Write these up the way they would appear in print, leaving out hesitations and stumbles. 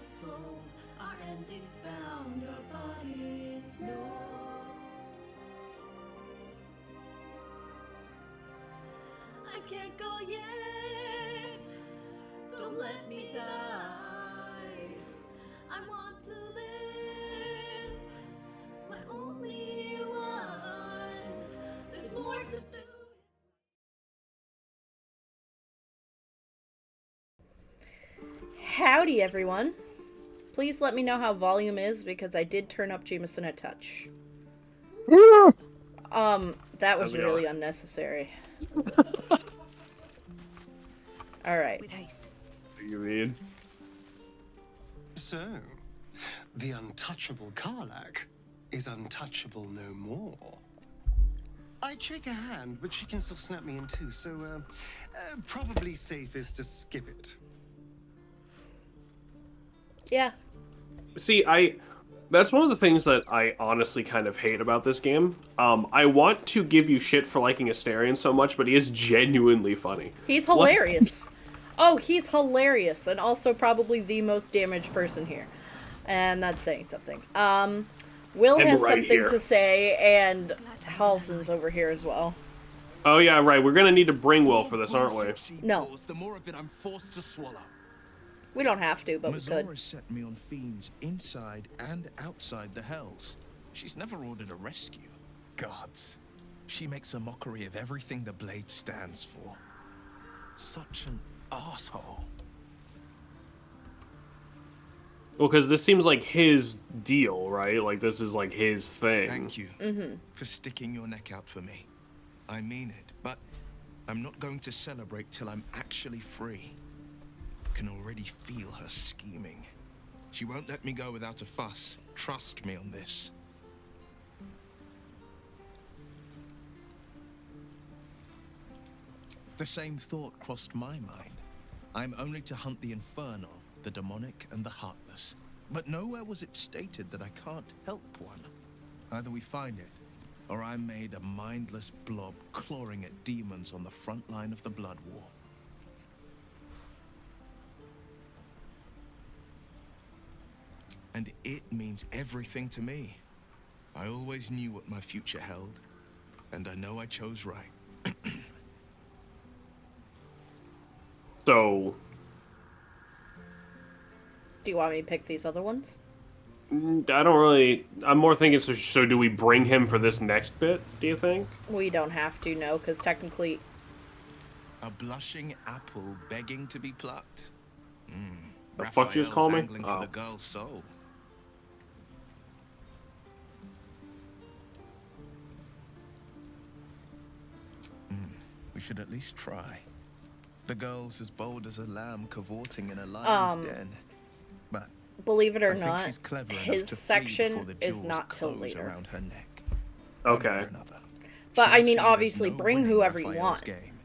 soul. Our endings bound, our bodies know. I can't go yet. Don't let me die. I want to live. My only one. There's more to do. Howdy, everyone. Please let me know how volume is because I did turn up Jameson a touch. That was really unnecessary. All right. With haste. What do you mean? So, the untouchable Karlak is untouchable no more. I'd shake her hand, but she can still snap me in two, so probably safest to skip it. Yeah. See, that's one of the things that I honestly kind of hate about this game. I want to give you shit for liking Asterion so much, but he is genuinely funny. He's hilarious. Oh, he's hilarious, and also probably the most damaged person here. And that's saying something. Will And has right something here. to say, and Halson's over here as well. Oh yeah, right. We're gonna need to bring Will for this, aren't we? No. The more of it I'm forced to swallow. We don't have to, but we Mazora could. set me on fiends inside and outside the hells. She's never ordered a rescue. Gods. She makes a mockery of everything the blade stands for. Such an asshole. Well, because this seems like his deal, right? Like this is like his thing. Thank you for sticking your neck out for me. I mean it, but I'm not going to celebrate till I'm actually free. I can already feel her scheming. She won't let me go without a fuss. Trust me on this. The same thought crossed my mind. I'm only to hunt the infernal, the demonic, and the heartless. But nowhere was it stated that I can't help one. Either we find it, or I'm made a mindless blob clawing at demons on the front line of the blood war. And it means everything to me. I always knew what my future held, and I know I chose right. So, Do you want me to pick these other ones? I don't really. I'm more thinking. So do we bring him for this next bit? Do you think? We don't have to, no, because technically... A blushing apple begging to be plucked. The fuck you just call me? Angling for Oh. the girl's soul. We should at least try. The girl's as bold as a lamb cavorting in a lion's den. But Believe it or I think not, she's clever enough his to flee section before the is jewels not till close later. around her neck. Okay. One way or another. But She'll I see mean, there's obviously, no bring winning whoever you Raphael's want. game.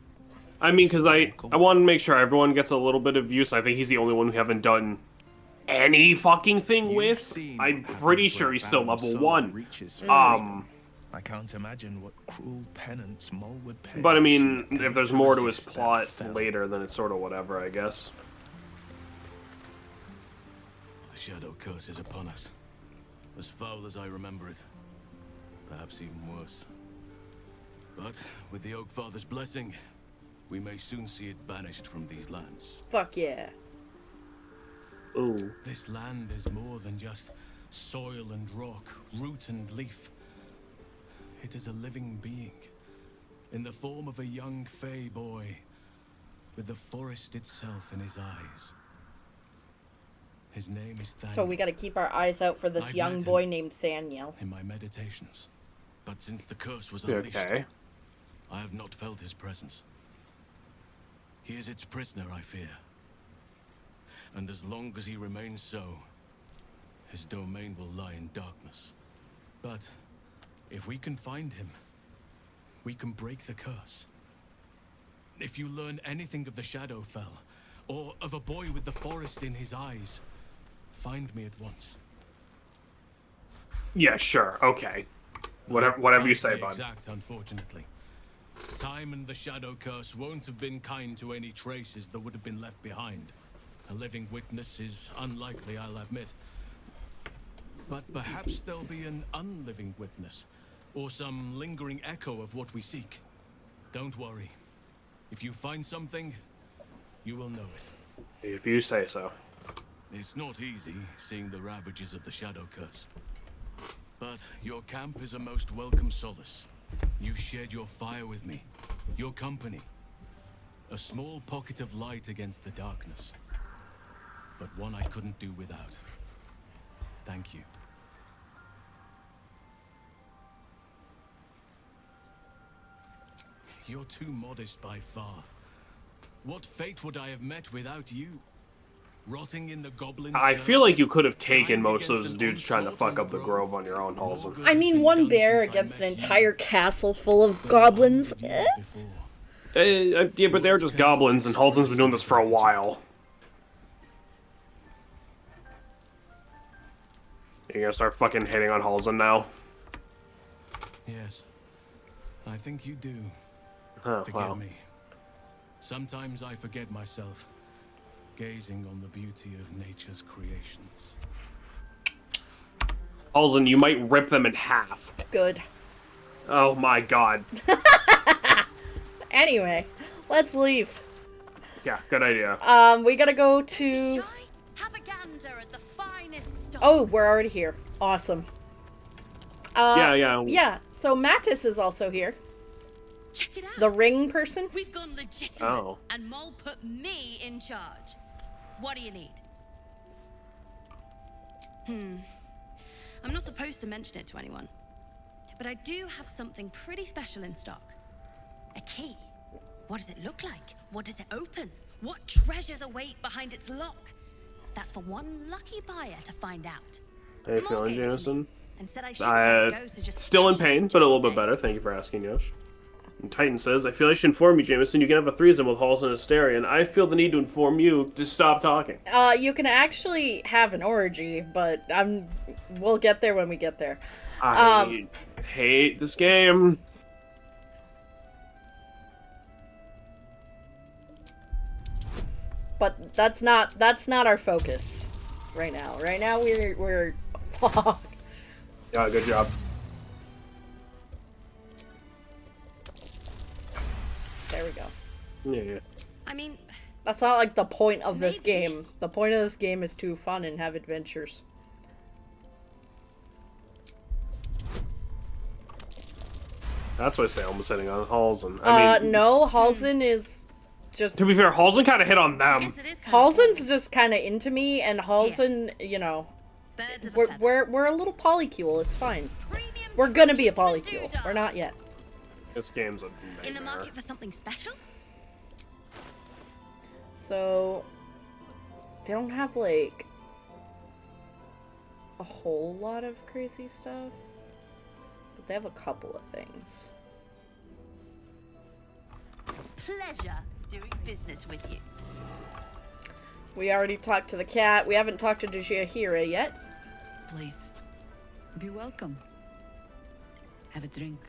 I mean, because I Walk away. want to make sure everyone gets a little bit of use. I think he's the only one who haven't done any fucking thing You've with. seen I'm what pretty happens sure when a he's still bound level soul 1. reaches for I can't imagine what cruel penance Mol would pay. But I if mean, she if dared there's to more to his resist that plot fell. later, then it's sort of whatever, I guess. The shadow curse is upon us. As foul as I remember it. Perhaps even worse. But with the Oak Father's blessing, we may soon see it banished from these lands. Fuck yeah. Ooh. This land is more than just soil and rock, root and leaf. It is a living being, in the form of a young fey boy, with the forest itself in his eyes. His name is Thaniel. So we gotta keep our eyes out for this I've young met boy him. named Thaniel. In my meditations. But since the curse was unleashed, Okay. I have not felt his presence. He is its prisoner, I fear. And as long as he remains so, his domain will lie in darkness. But if we can find him, we can break the curse. If you learn anything of the Shadowfell, or of a boy with the forest in his eyes, find me at once. Yeah, sure. Okay. Whatever you Can't say, be bud. exact, unfortunately. Time and the Shadow Curse won't have been kind to any traces that would have been left behind. A living witness is unlikely, I'll admit. But perhaps there'll be an unliving witness, or some lingering echo of what we seek. Don't worry. If you find something, you will know it. If you say so. It's not easy, seeing the ravages of the Shadow Curse. But your camp is a most welcome solace. You've shared your fire with me, your company. A small pocket of light against the darkness. But one I couldn't do without. Thank you. You're too modest by far. What fate would I have met without you? Rotting in the goblin I cells? feel like you could have taken Dying most of against those an dudes trying to onslaught fuck in up the the grove on your own, More Halsey. good I has mean, been one done bear since I against an met you. entire castle full of But goblins. 100 years before. Yeah, but they're just goblins, and Halson's been doing this for a while. You're gonna start fucking hitting on Halston now? Yes, I think you do. Oh, Forgive wow. me. Sometimes I forget myself, gazing on the beauty of nature's creations. Halston, you might rip them in half. Good. Oh my god. Anyway, let's leave. Yeah, good idea. We gotta go to... Shy, have a gander at the finest stock. Oh, we're already here. Awesome. Yeah. Yeah, so Mattis is also here. Check it out. The ring person. We've gone legitimate, Oh. and Mole put me in charge. What do you need? I'm not supposed to mention it to anyone, but I do have something pretty special in stock. A key. What does it look like? What does it open? What treasures await behind its lock? That's for one lucky buyer to find out. How you Mole feeling, gave it to me Jameson? and said I shouldn't let it go to just Still in any pain, but a little bit Tuesday. better. Thank you for asking, Yosh. And Titan says, I feel I should inform you, Jameson. You can have a threesome with Halston and Asterion. I feel the need to inform you to stop talking. You can actually have an orgy, but we'll get there when we get there. I hate this game. But that's not our focus right now. Right now we're fuck. Yeah, good job. There we go. Yeah. I mean, That's not like the point of this Maybe. game. The point of this game is to fun and have adventures. That's why Salem was sitting on Halston. I mean, No, Halston is just... to be fair, Halston kind of hit on them. guess it is kind of Halston's boring. just kind of into me, and Halston, you know, Birds of a feather. we're a little polycule. It's fine. Premium We're gonna be a trinkets and polycule. We're not yet. This game's a In the nightmare. market for something special? So they don't have like a whole lot of crazy stuff, but they have a couple of things. Pleasure doing business with you. We already talked to the cat. We haven't talked to Dujahira yet. Please, be welcome. Have a drink.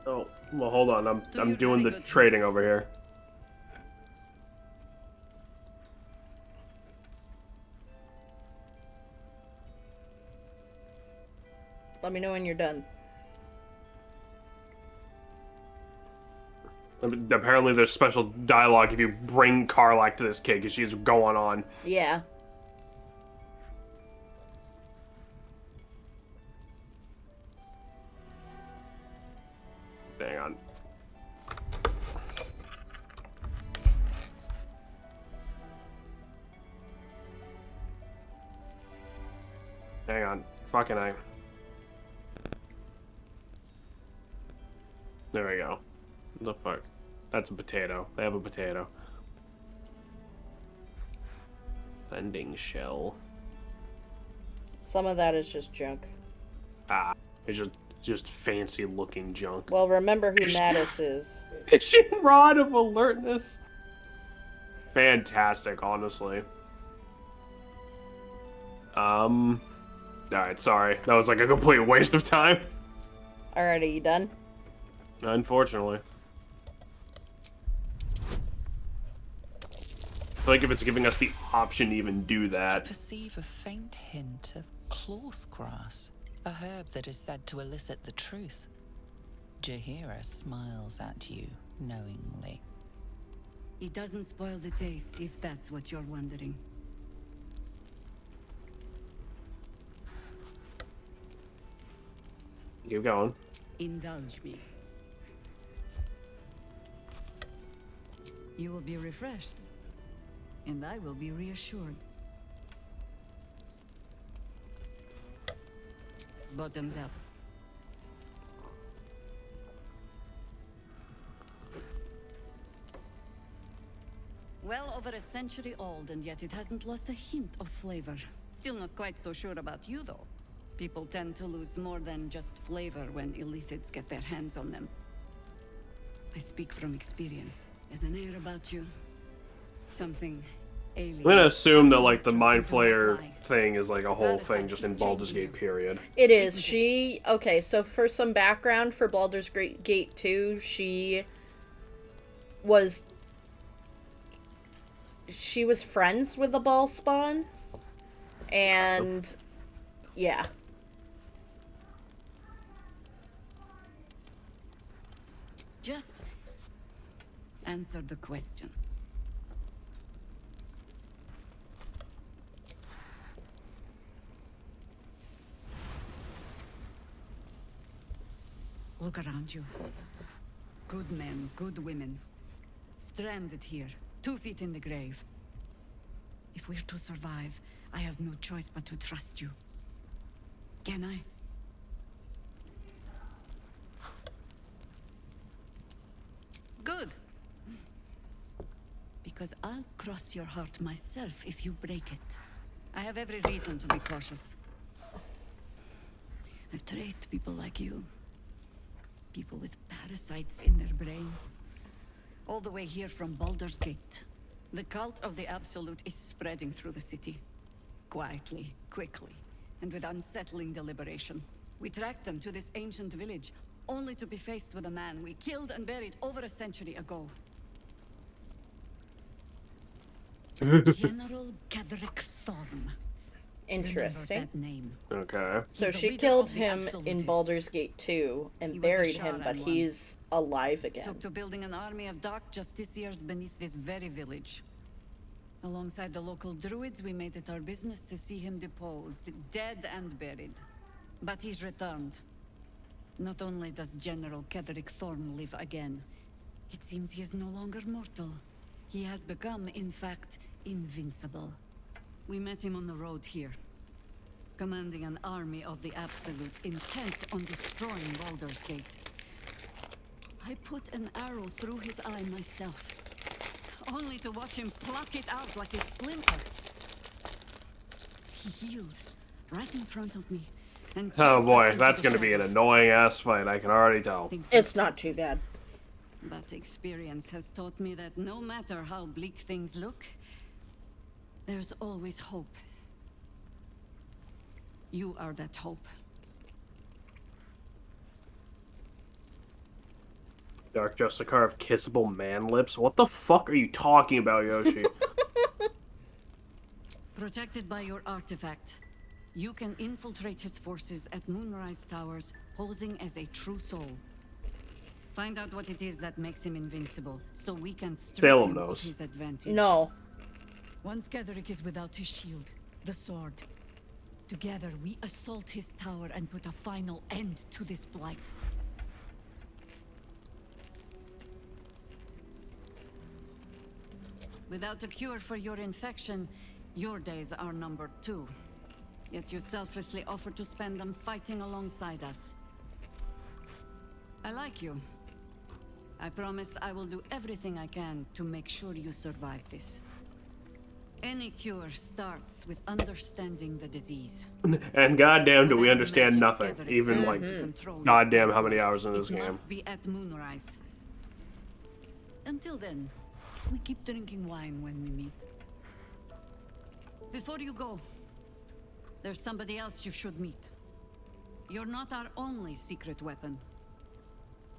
Oh, well, hold on. I'm your doing the very good trading things. over here. Let me know when you're done. Apparently, there's special dialogue if you bring Karlak to this kid because she's going on. Yeah. Hang on. Hang on. Fucking I. There we go. The fuck? That's a potato. They have a potato. Sending shell. Some of that is just junk. Ah, it's just fancy looking junk. Well, remember who Mattis is. Fishing rod of alertness. Fantastic, honestly. Alright, sorry. That was like a complete waste of time. Alright, are you done? Unfortunately. feel like if it's giving us the option to even do I that. perceive a faint hint of cloth grass, a herb that is said to elicit the truth. Jahira smiles at you knowingly. It doesn't spoil the taste, if that's what you're wondering. Keep going. Indulge me. You will be refreshed, and I will be reassured. Bottoms up. Well over a century old, and yet it hasn't lost a hint of flavor. Still not quite so sure about you, though. People tend to lose more than just flavor when illithids get their hands on them. I speak from experience. There's an air about you. Something alien. I'm gonna assume that like the Mind Flayer thing is like a whole thing just in Baldur's Gate period. It is. Okay, so for some background for Baldur's Gate 2, she was friends with the ball spawn. And yeah. Just answer the question. Look around you. Good men, good women. Stranded here, 2 feet in the grave. If we're to survive, I have no choice but to trust you. Can I? Good. Because I'll cross your heart myself if you break it. I have every reason to be cautious. I've traced people like you. People with parasites in their brains. All the way here from Baldur's Gate. The cult of the Absolute is spreading through the city. Quietly, quickly, and with unsettling deliberation. We tracked them to this ancient village, only to be faced with a man we killed and buried over a century ago. General Cadric Thorn. Interesting. Remember that name. Okay. So He's the she leader killed of the him in Absolutists. Baldur's Gate 2 and He was a buried him, Sharan but once. he's alive again. Took to building an army of dark justiciars beneath this very village. Alongside the local druids, we made it our business to see him deposed, dead and buried. But he's returned. Not only does General Kedrick Thorn live again, it seems he is no longer mortal. He has become, in fact, invincible. We met him on the road here, commanding an army of the Absolute, intent on destroying Baldur's Gate. I put an arrow through his eye myself, only to watch him pluck it out like a splinter. He healed right in front of me. And Oh chased us boy, into that's the gonna be an shadows. annoying ass fight, I can already tell. Thinks It's of not too practice. bad. But experience has taught me that no matter how bleak things look, there's always hope. You are that hope. Dark Justicar of kissable man lips? What the fuck are you talking about, Yoshi? Protected by your artifact, you can infiltrate his forces at Moonrise Towers, posing as a true soul. Find out what it is that makes him invincible, so we can strip Salem him knows. of his advantage. No. Once Kedrick is without his shield, the sword. Together, we assault his tower and put a final end to this blight. Without a cure for your infection, your days are numbered too. Yet you selflessly offer to spend them fighting alongside us. I like you. I promise I will do everything I can to make sure you survive this. Any cure starts with understanding the disease. And goddamn do we Whatever understand magic nothing. Kedrick Even sends like, to control this goddamn how many darkness, hours in this it game. must be at Moonrise. Until then, we keep drinking wine when we meet. Before you go, there's somebody else you should meet. You're not our only secret weapon.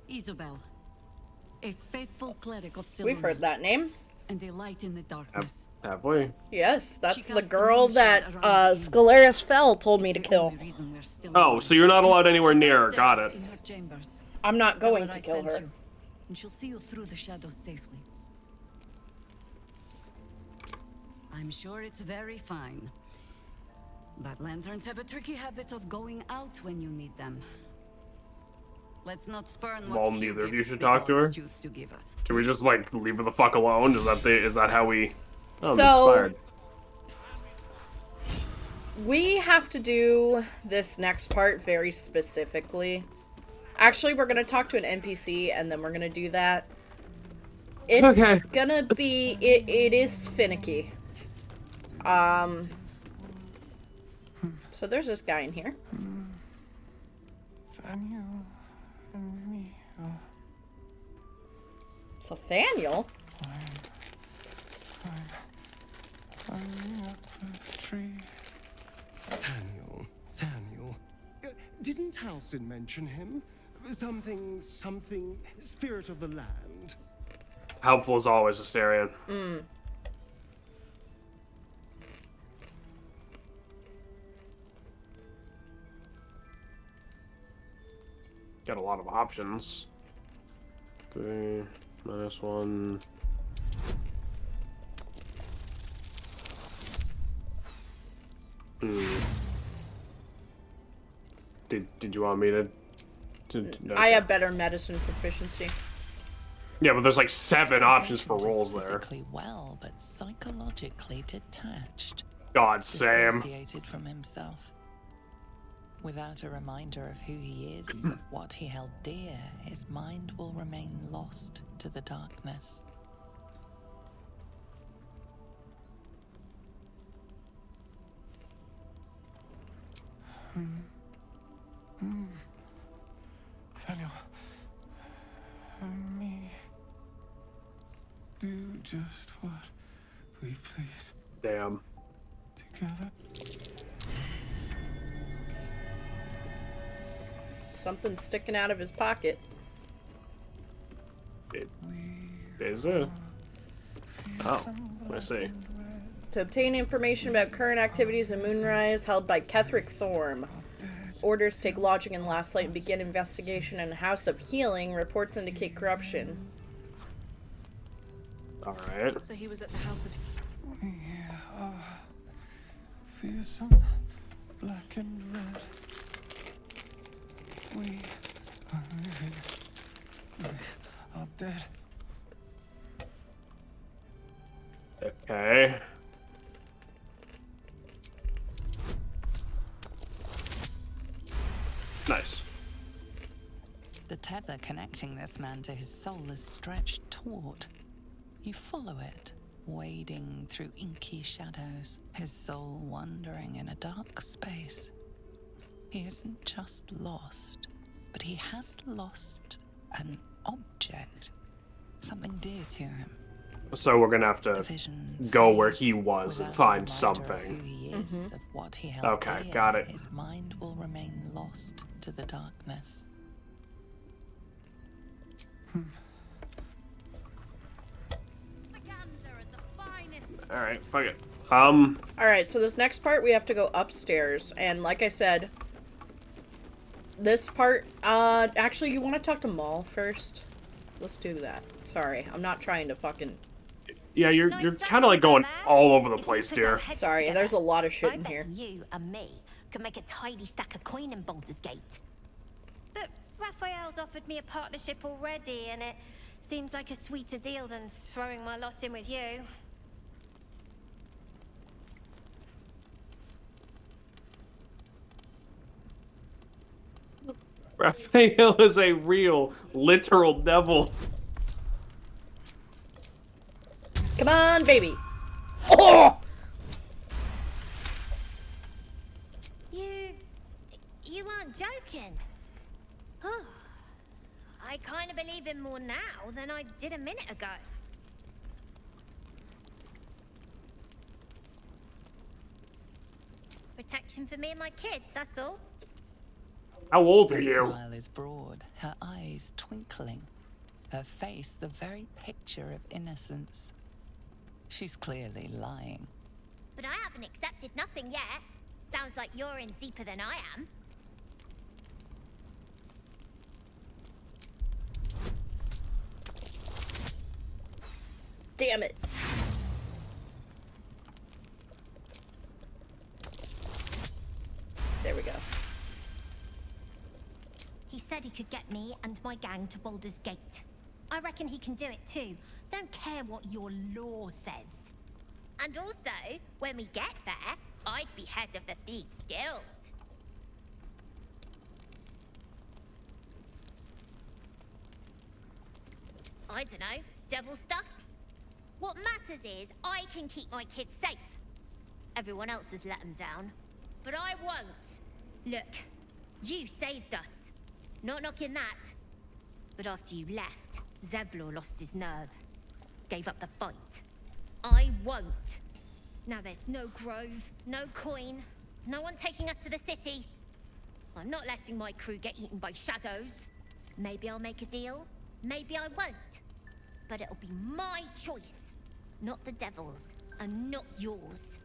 Isabel, a faithful cleric of Silverwood. We've heard that name. and a light in the darkness. Halfway. Yes, that's She the cast girl illusion that around me. Scalaris Fell told me to The kill. only reason we're still Oh, alive. so you're not allowed anywhere She's near her. Got upstairs it. in her chambers. I'm not Tell going her to I kill sent her. you, and she'll see you through the shadows safely. I'm sure it's very fine. But lanterns have a tricky habit of going out when you need them. Let's not spurn what Well, few neither of you gifts should the talk to her. gods choose to give us. Can we just like leave her the fuck alone? Is that how we? Oh, I'm So- inspired. We have to do this next part very specifically. Actually, we're gonna talk to an NPC and then we're gonna do that. It's Okay. gonna be it is finicky. So there's this guy in here. Nathaniel and me are So Thaniel? climbing up a tree. Thaniel. Didn't Halsin mention him? Something, spirit of the land. Helpful as always, Asterion. Got a lot of options. 3 minus 1. Did you want me to? I have better medicine proficiency. Yeah, but there's like 7 options for Patient is rolls there. physically well, but psychologically detached, God, Sam. dissociated from himself. Without a reminder of who he is, of what he held dear, his mind will remain lost to the darkness. Thaniel and me do just what we please Damn. together. Something sticking out of his pocket. Is it? Oh, I see. To obtain information about current activities in Moonrise held by Ketheric Thorm. Orders take lodging in Last Light and begin investigation in House of Healing. Reports indicate corruption. Alright. So he was at the House of... We are fearsome, black and red. We are living. We are dead. Okay. Nice. The tether connecting this man to his soul is stretched taut. You follow it, wading through inky shadows, his soul wandering in a dark space. He isn't just lost, but he has lost an object, something dear to him. So we're gonna have The to vision go where fades he was and without a find reminder something. Of who he is, of what he held Okay, dear, got it. His mind will remain lost to the darkness. Alright, fuck it. Alright, so this next part we have to go upstairs. And like I said, this part, actually you want to talk to Maul first? Let's do that. Sorry, I'm not trying to fucking... Yeah, you're kind of like going all over the place here. Sorry, there's a lot of shit in bet here. you and me could make a tidy stack of coin in Baldur's Gate. But Raphael's offered me a partnership already, and it seems like a sweeter deal than throwing my lot in with you. Raphael is a real, literal devil. Come on, baby! Oh! You aren't joking. Oh, I kind of believe him more now than I did a minute ago. Protection for me and my kids, that's all. How old are Her you? smile is broad, her eyes twinkling, her face the very picture of innocence. She's clearly lying. But I haven't accepted nothing yet. Sounds like you're in deeper than I am. Damn it. There we go. He said he could get me and my gang to Baldur's Gate. I reckon he can do it too. Don't care what your law says. And also, when we get there, I'd be head of the Thieves' Guild. I dunno, devil stuff? What matters is I can keep my kids safe. Everyone else has let them down, but I won't. Look, you saved us. Not knocking that. But after you left, Zevlor lost his nerve. Gave up the fight. I won't. Now there's no grove, no coin, no one taking us to the city. I'm not letting my crew get eaten by shadows. Maybe I'll make a deal, maybe I won't. But it'll be my choice, not the devil's, and not yours.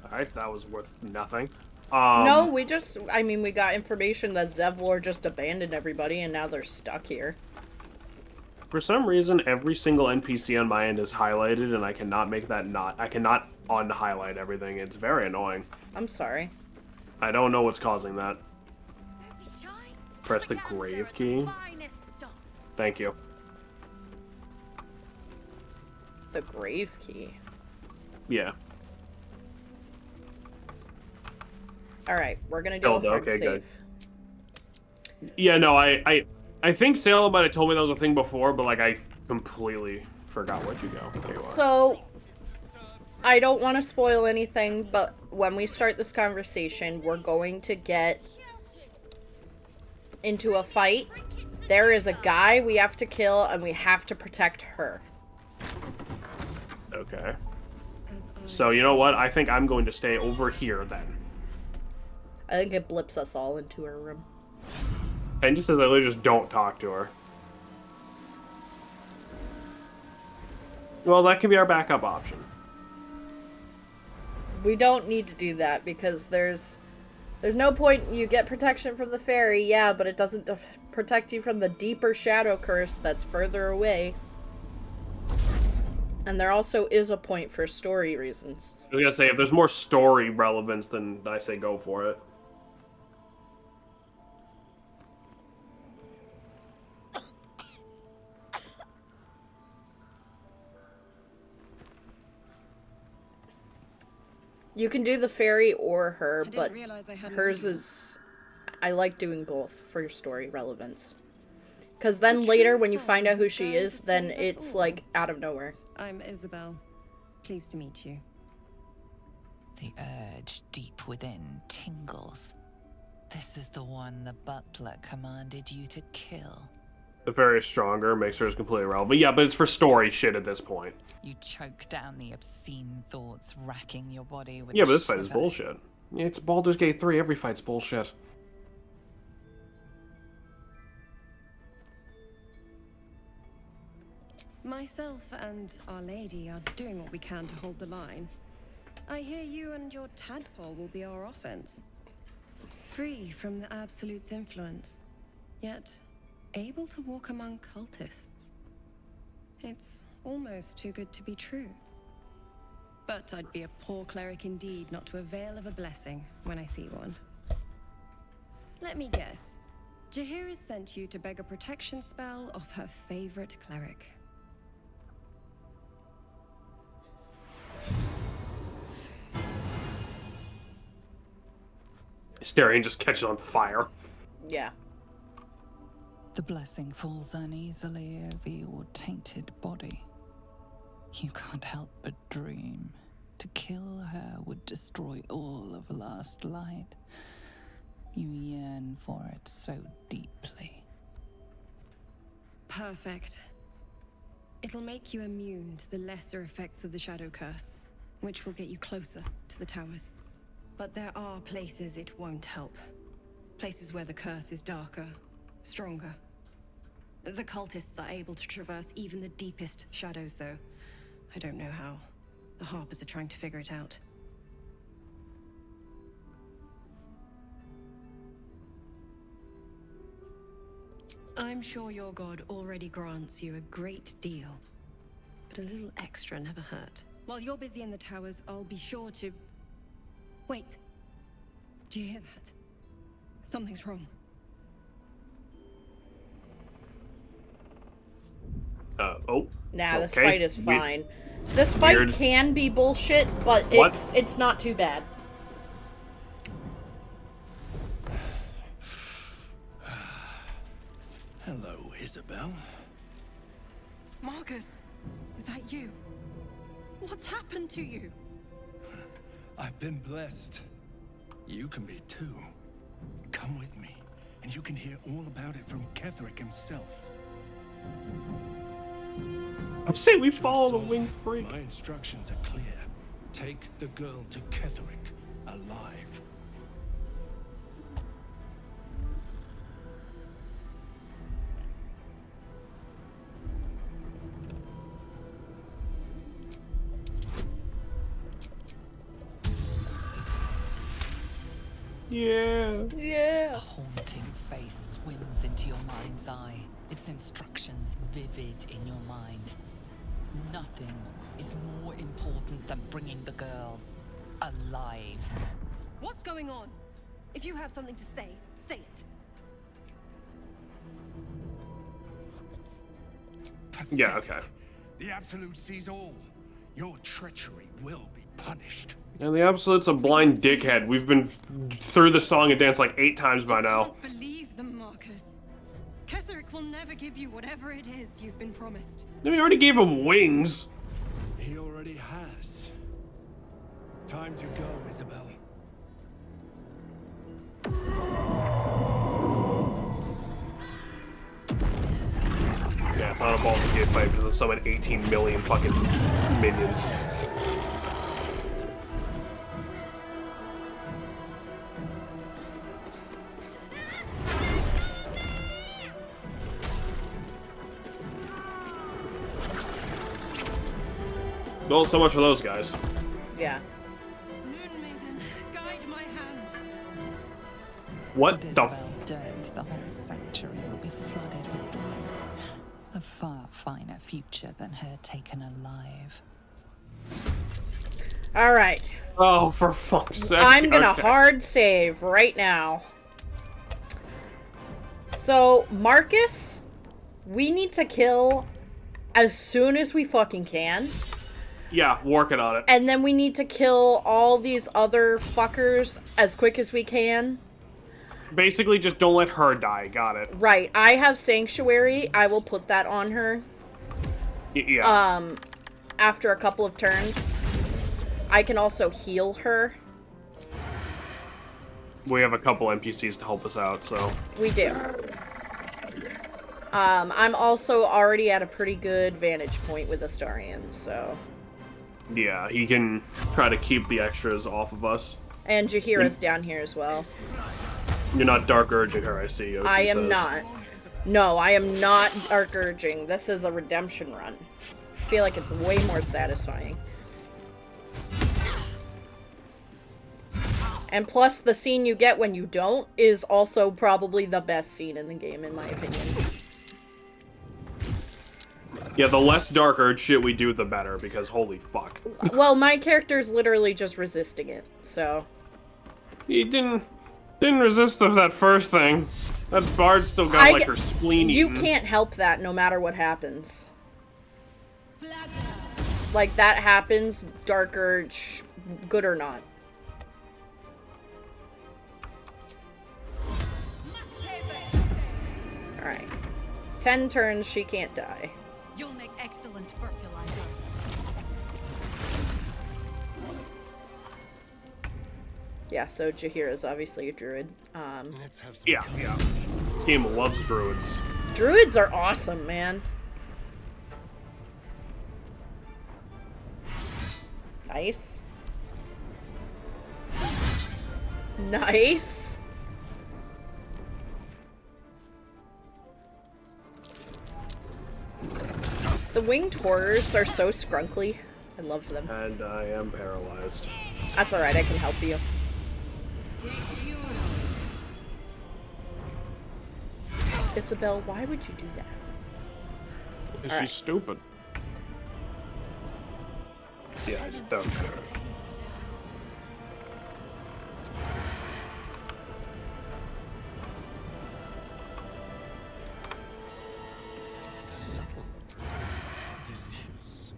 Alright, that was worth nothing. No, we got information that Zevlor just abandoned everybody and now they're stuck here. For some reason, every single NPC on my end is highlighted, and I cannot make that I cannot unhighlight everything. It's very annoying. I'm sorry. I don't know what's causing that. Press the grave key. Thank you. The grave key? Yeah. Alright, we're gonna do a hard okay, save. Good. Yeah, no, I think Salem might have told me that was a thing before, but like I completely forgot where to go. There you are. So, I don't want to spoil anything, but when we start this conversation, we're going to get into a fight. There is a guy we have to kill, and we have to protect her. Okay. So, you know what? I think I'm going to stay over here, then. I think it blips us all into her room. And just says I literally just don't talk to her. Well, that could be our backup option. We don't need to do that, because there's no point. You get protection from the fairy, yeah, but it doesn't protect you from the deeper shadow curse that's further away. And there also is a point for story reasons. I was gonna say, if there's more story relevance, then I say go for it. You can do the fairy or her, but hers reason. is... I like doing both for your story relevance. Because then later, when you find out who she is, then it's like out of nowhere. I'm Isabel. Pleased to meet you. The urge deep within tingles. This is the one the butler commanded you to kill. The fairy is stronger, makes her completely irrelevant. Yeah, but it's for story shit at this point. You choke down the obscene thoughts racking your body with Yeah, but this fight is bullshit. It's Baldur's Gate 3, every fight's bullshit. Myself and Our Lady are doing what we can to hold the line. I hear you and your tadpole will be our offense. Free from the Absolute's influence, yet able to walk among cultists. It's almost too good to be true. But I'd be a poor cleric indeed not to avail of a blessing when I see one. Let me guess. Jaheira sent you to beg a protection spell off her favorite cleric. Astarion just catches on fire. Yeah. The blessing falls uneasily over your tainted body. You can't help but dream. To kill her would destroy all of last light. You yearn for it so deeply. Perfect. It'll make you immune to the lesser effects of the Shadow Curse, which will get you closer to the towers. But there are places it won't help. Places where the curse is darker, stronger. The cultists are able to traverse even the deepest shadows, though. I don't know how. The Harpers are trying to figure it out. I'm sure your god already grants you a great deal, but a little extra never hurt. While you're busy in the towers, I'll be sure to... Wait. Do you hear that? Something's wrong. Oh. Nah, this okay. fight is fine. This fight Weird. can be bullshit, but it's not too bad. Hello, Isabel. Marcus, is that you? What's happened to you? I've been blessed. You can be too. Come with me, and you can hear all about it from Ketherick himself. I say we True follow the soul, winged freak. My instructions are clear. Take the girl to Ketherick, alive. Yeah. Yeah. A haunting face swims into your mind's eye, its instructions vivid in your mind. Nothing is more important than bringing the girl alive. What's going on? If you have something to say, say it. Yeah, okay. The Absolute sees all. Your treachery will be punished. And the Absolute's a blind dickhead. We've been through the song and dance like 8 times by now. I can't believe them, Marcus. Ketherick will never give you whatever it is you've been promised. We already gave him wings. He already has. Time to go, Isabel. Yeah, it's not a Baldur Gate fight because of summon 18 million fucking minions. Well, so much for those guys. Yeah. Moon Maiden, guide my hand. What With the Isabel dead, the whole sanctuary will be flooded with blood. A far finer future than her taken alive. Alright. Oh, for fuck's sake. I'm gonna Okay. hard save right now. So, Marcus, we need to kill as soon as we fucking can. Yeah, working on it. And then we need to kill all these other fuckers as quick as we can. Basically, just don't let her die. Got it. Right. I have Sanctuary. I will put that on her. Yeah. After a couple of turns. I can also heal her. We have a couple NPCs to help us out, so. We do. I'm also already at a pretty good vantage point with Astarion, so... Yeah, he can try to keep the extras off of us. And Jaheira's down here as well. You're not dark urging her, I see. Yoshi I am says. not. No, I am not dark urging. This is a redemption run. I feel like it's way more satisfying. And plus, the scene you get when you don't is also probably the best scene in the game, in my opinion. Yeah, the less dark urge shit we do, the better, because holy fuck. Well, my character's literally just resisting it, so... He didn't resist that first thing. That bard still got, like, her spleen You eaten. can't help that no matter what happens. Like, that happens, dark urge, good or not. Alright. 10 turns, she can't die. You'll make excellent fertilizer. Yeah, so Jaheira's obviously a druid. Let's have some Yeah. This game loves druids. Druids are awesome, man. Nice. Nice. The winged horrors are so scrunkly. I love them. And I am paralyzed. That's alright, I can help you. Isabel, why would you do that? Because All she's stupid. Yeah, I just don't care. The subtle delicious.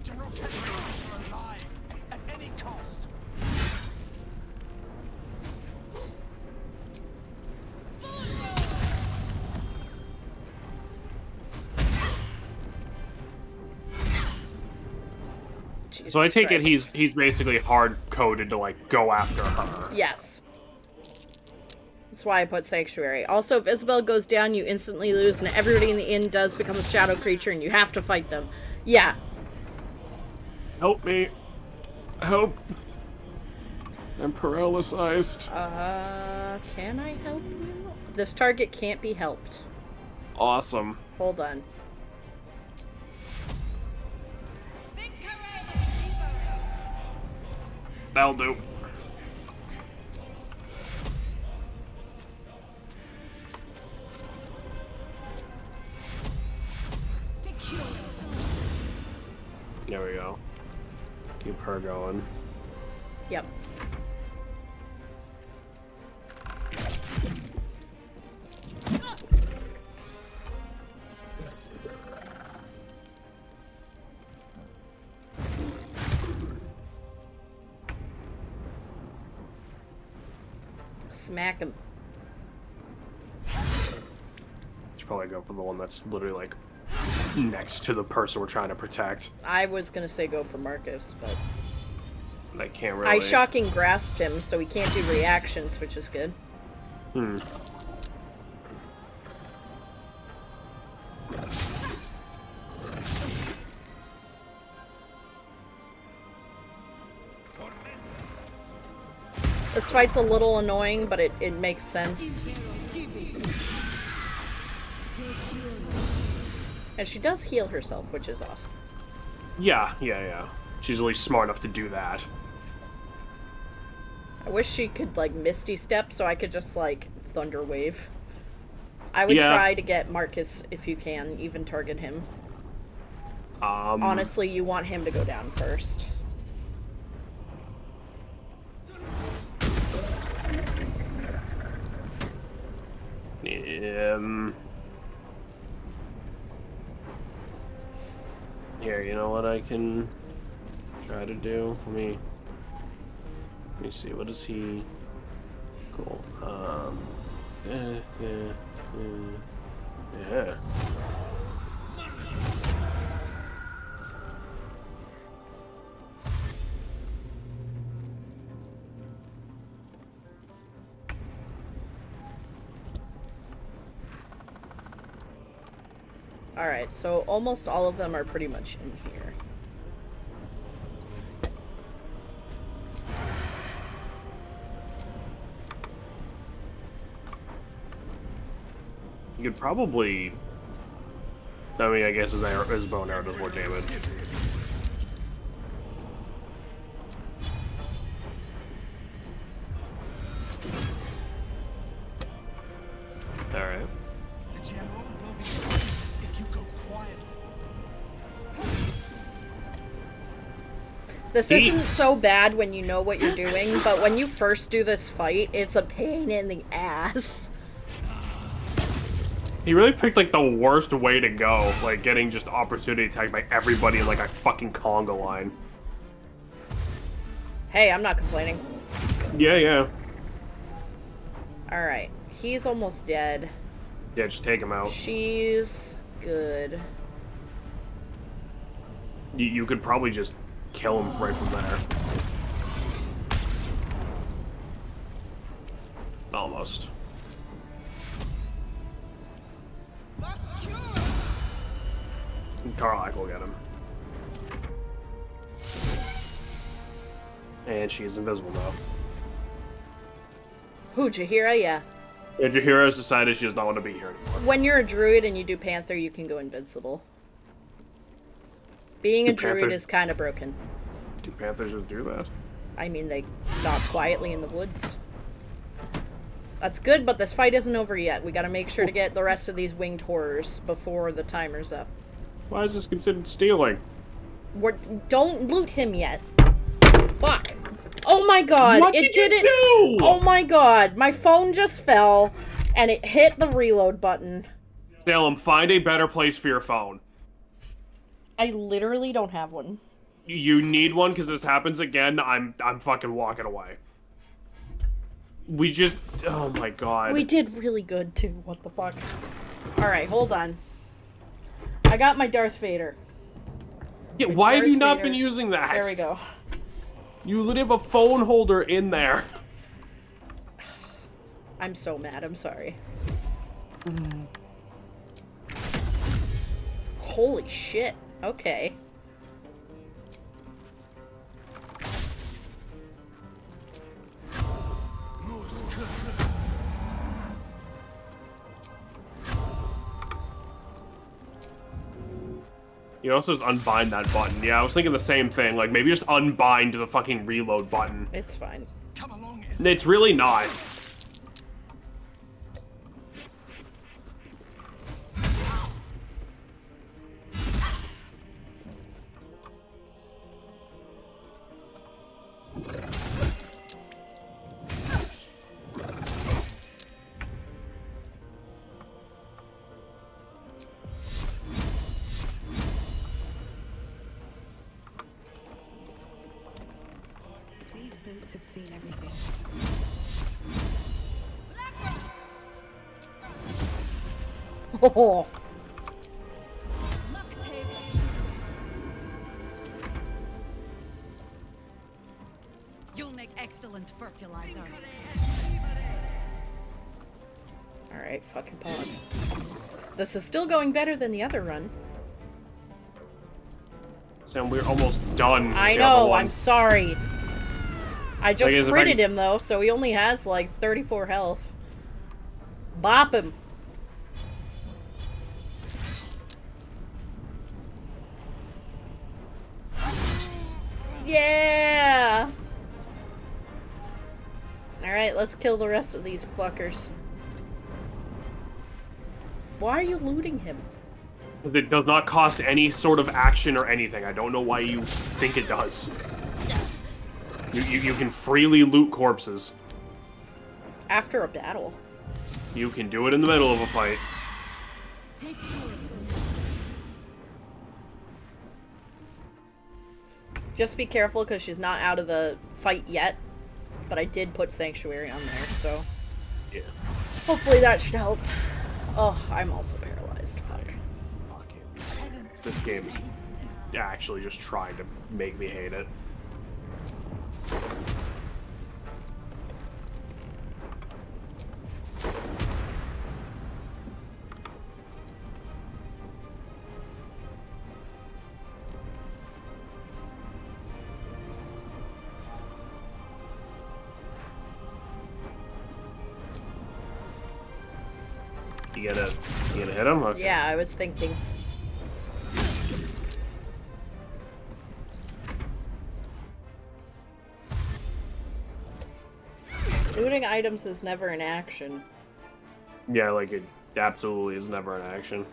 General Kennedy, alive at any cost. So I take Christ. it he's basically hard coded to like go after her. Yes. That's why I put Sanctuary. Also, if Isabel goes down, you instantly lose, and everybody in the inn does become a shadow creature, and you have to fight them. Yeah. Help me. Help. I'm paralyzed. Can I help you? This target can't be helped. Awesome. Hold on. That'll do. There we go. Keep her going. Yep. Smack him. Should probably go for the one that's literally like next to the person we're trying to protect. I was gonna say go for Marcus, but I can't really. I shocking grasped him, so he can't do reactions, which is good. Hmm. This fight's a little annoying, but it makes sense. And she does heal herself, which is awesome. Yeah. She's at least smart enough to do that. I wish she could, like, Misty Step so I could just, like, Thunder Wave. I would Yeah. try to get Marcus if you can, even target him. Honestly, you want him to go down first. Here, you know what I can try to do? Let me see. What is he? Cool. Yeah. Alright, so almost all of them are pretty much in here. You could probably. I mean, I guess his bow and arrow does more damage. Alright. The general will be pleased if you go quietly. This isn't so bad when you know what you're doing, but when you first do this fight, it's a pain in the ass. He really picked like the worst way to go, like getting just opportunity attacked by everybody in like a fucking conga line. Hey, I'm not complaining. Yeah. Alright, he's almost dead. Yeah, just take him out. She's good. You could probably just kill him right from there. Almost. Karlach will get him. And she is invisible now. Who, Jahira? Yeah. And Jahira has decided she does not want to be here anymore. When you're a druid and you do Panther, you can go invincible. Being a druid is kind of broken. Do Panthers just do that? I mean, they stop quietly in the woods. That's good, but this fight isn't over yet. We gotta make sure to get the rest of these winged horrors before the timer's up. Why is this considered stealing? Don't loot him yet. Fuck. Oh my god, What it did you did it. do? Oh my god, my phone just fell and it hit the reload button. Salem, find a better place for your phone. I literally don't have one. You need one because this happens again. I'm fucking walking away. We just, oh my god. We did really good too. What the fuck? All right, hold on. I got my Darth Vader. Yeah, why have you not been using that? There we go. You literally have a phone holder in there. I'm so mad. I'm sorry. Holy shit. Okay. You also just unbind that button. Yeah, I was thinking the same thing. Like, maybe just unbind the fucking reload button. It's fine. Come along, It's really not. These boots have seen everything. Oh. You'll make excellent fertilizer. Alright, fucking pog. This is still going better than the other run. Sam, we're almost done. with I the other know, one. I'm sorry. I just Thing is, if I critted can- him though, so he only has like 34 health. Bop him. Yeah! Alright, let's kill the rest of these fuckers. Why are you looting him? It does not cost any sort of action or anything. I don't know why you think it does. You can freely loot corpses. After a battle. You can do it in the middle of a fight. Just be careful because she's not out of the fight yet. But I did put Sanctuary on there, so... Yeah. Hopefully that should help. Oh, I'm also paralyzed. Fuck. This game's actually just trying to make me hate it. You gonna hit him? Okay. Yeah, I was thinking. Looting items is never an action. Yeah, like it absolutely is never an action.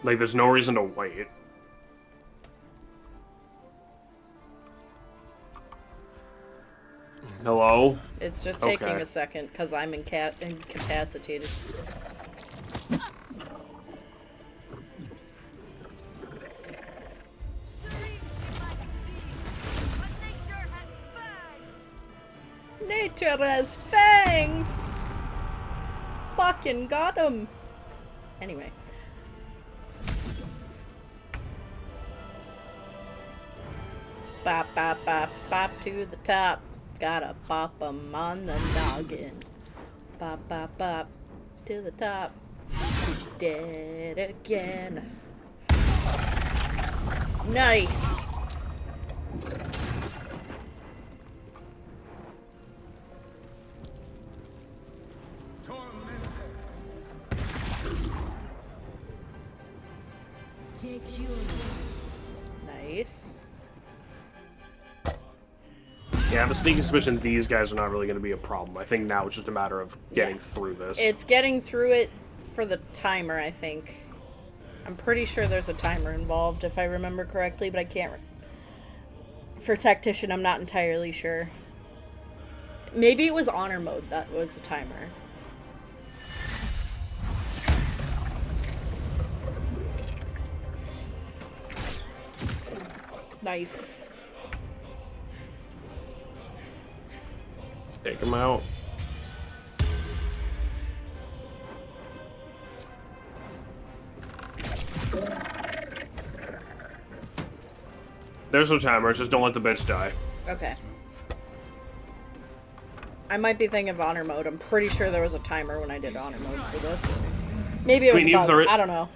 Like there's no reason to wait. Hello? It's just taking Okay. a second because I'm incapacitated. Nature has fangs! Fucking got him! Anyway. Bop, bop, bop, bop to the top. Gotta pop 'em on the noggin. Bop, bop, bop to the top. He's dead again. Nice! Nice. Yeah, I have a sneaking suspicion these guys are not really going to be a problem. I think now it's just a matter of getting through this. It's getting through it for the timer, I think. I'm pretty sure there's a timer involved, if I remember correctly, but I can't... For Tactician, I'm not entirely sure. Maybe it was Honor Mode that was the timer. Nice. Take him out. There's no timers, just don't let the bitch die. Okay. I might be thinking of Honor Mode. I'm pretty sure there was a timer when I did Honor Mode for this. Maybe it was bug. I don't know.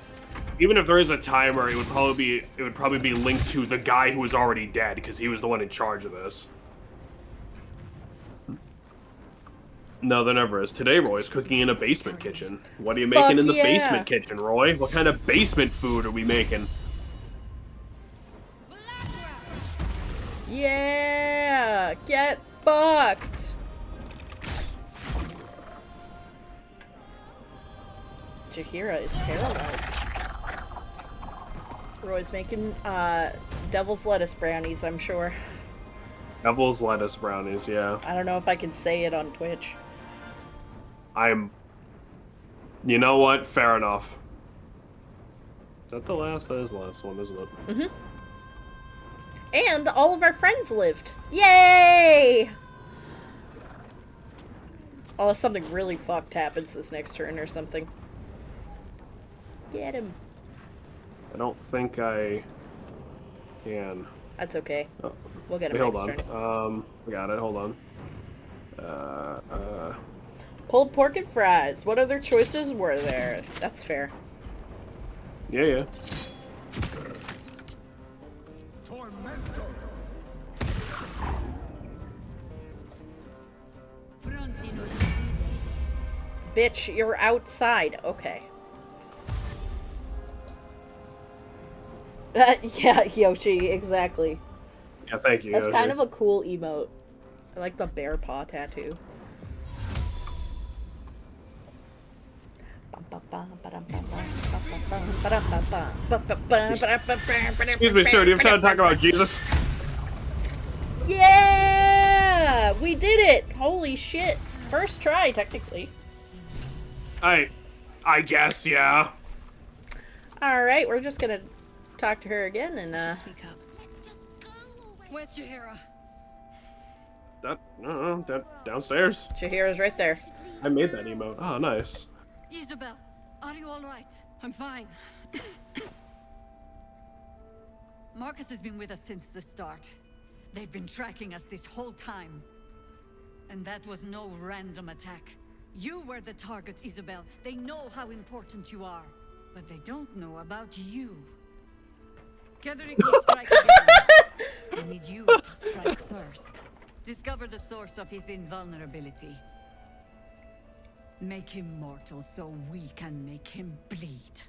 Even if there is a timer, it would probably be linked to the guy who was already dead, because he was the one in charge of this. No, there never is. Today, Roy's cooking in a basement kitchen. What are you making in the basement kitchen, Roy? What kind of basement food are we making? Yeah! Get fucked! Jahira is paralyzed. Roy's making, devil's lettuce brownies, I'm sure. Devil's lettuce brownies, yeah. I don't know if I can say it on Twitch. You know what? Fair enough. Is that the last? That is the last one, isn't it? Mm-hmm. And all of our friends lived. Yay! Unless something really fucked happens this next turn or something. Get him. I don't think I can. That's okay. Oh. We'll get him Wait, next turn. We got it. Hold on. Pulled pork and fries. What other choices were there? That's fair. Yeah. Bitch, you're outside. Okay. Yeah, Yoshi, exactly. Yeah, thank you, That's Yoshi. kind of a cool emote. I like the bear paw tattoo. Excuse me, sir, do you have time to talk about Jesus? Yeah! We did it! Holy shit. First try, technically. I guess, yeah. Alright, we're just gonna talk to her again and, Speak up. Where's Jahira? That downstairs. Jahira's right there. I made that emote. Oh, nice. Isabel, are you all right? I'm fine. Marcus has been with us since the start. They've been tracking us this whole time. And that was no random attack. You were the target, Isabel. They know how important you are. But they don't know about you. Kedrick will strike again. I need you to strike first. Discover the source of his invulnerability. Make him mortal so we can make him bleed.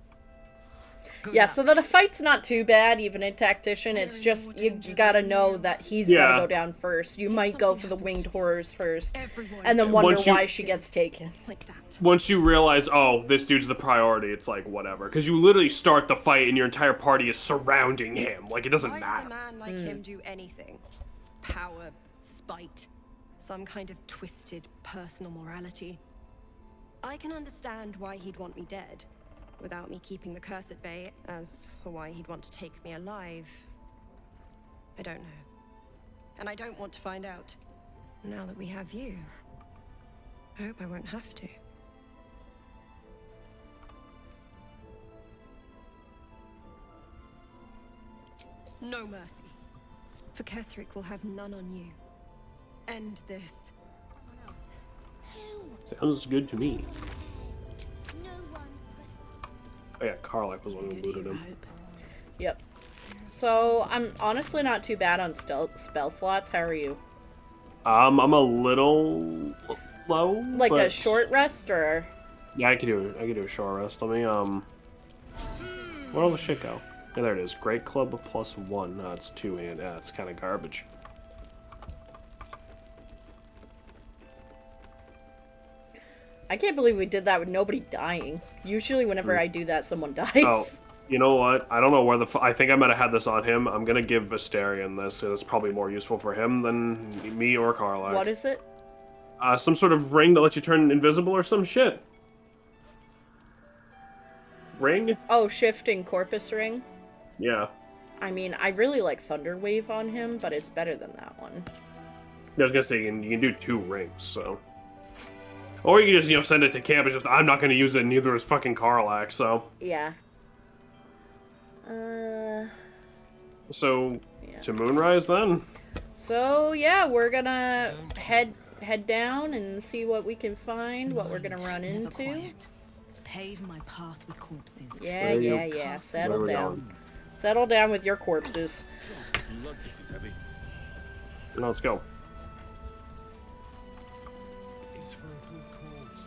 Good yeah, luck. so the fight's not too bad, even in Tactician. It's just, you gotta know that he's gotta go down first. You might go for the winged horrors first, and then wonder why she gets taken. Like that. Once you realize, oh, this dude's the priority, it's like, whatever. Because you literally start the fight and your entire party is surrounding him. Like, it doesn't Why matter. does a man like him do anything? Power, spite, some kind of twisted personal morality. I can understand why he'd want me dead, without me keeping the curse at bay. As for why he'd want to take me alive, I don't know. And I don't want to find out. Now that we have you, I hope I won't have to. No mercy. For Ketherick will have none on you. End this. Sounds good to me. Oh yeah, Karlach was the one who looted him. Yep. So, I'm honestly not too bad on spell slots. How are you? I'm a little low. Like but... a short rest, or? Yeah, I could do a short rest. Let me where'd all the shit go? Yeah, there it is. Great club +1. No, it's 2 and it's kind of garbage. I can't believe we did that with nobody dying. Usually whenever I do that, someone dies. Oh, you know what? I don't know where I think I might have had this on him. I'm gonna give Visterion this. It's probably more useful for him than me or Carlac. What is it? Some sort of ring that lets you turn invisible or some shit. Ring? Oh, shifting corpus ring? Yeah. I mean, I really like Thunder Wave on him, but it's better than that one. I was gonna say, you can do 2 rings, so... Or you can just, send it to camp and just, I'm not gonna use it, and neither is fucking Carlac, so... Yeah. So, to Moonrise, then? So, yeah, we're gonna head down and see what we can find, what we're gonna run into. Pave my path with corpses. Yeah. Settle down. Settle down with your corpses. Look, this is heavy. Let's go. It's for a good cause.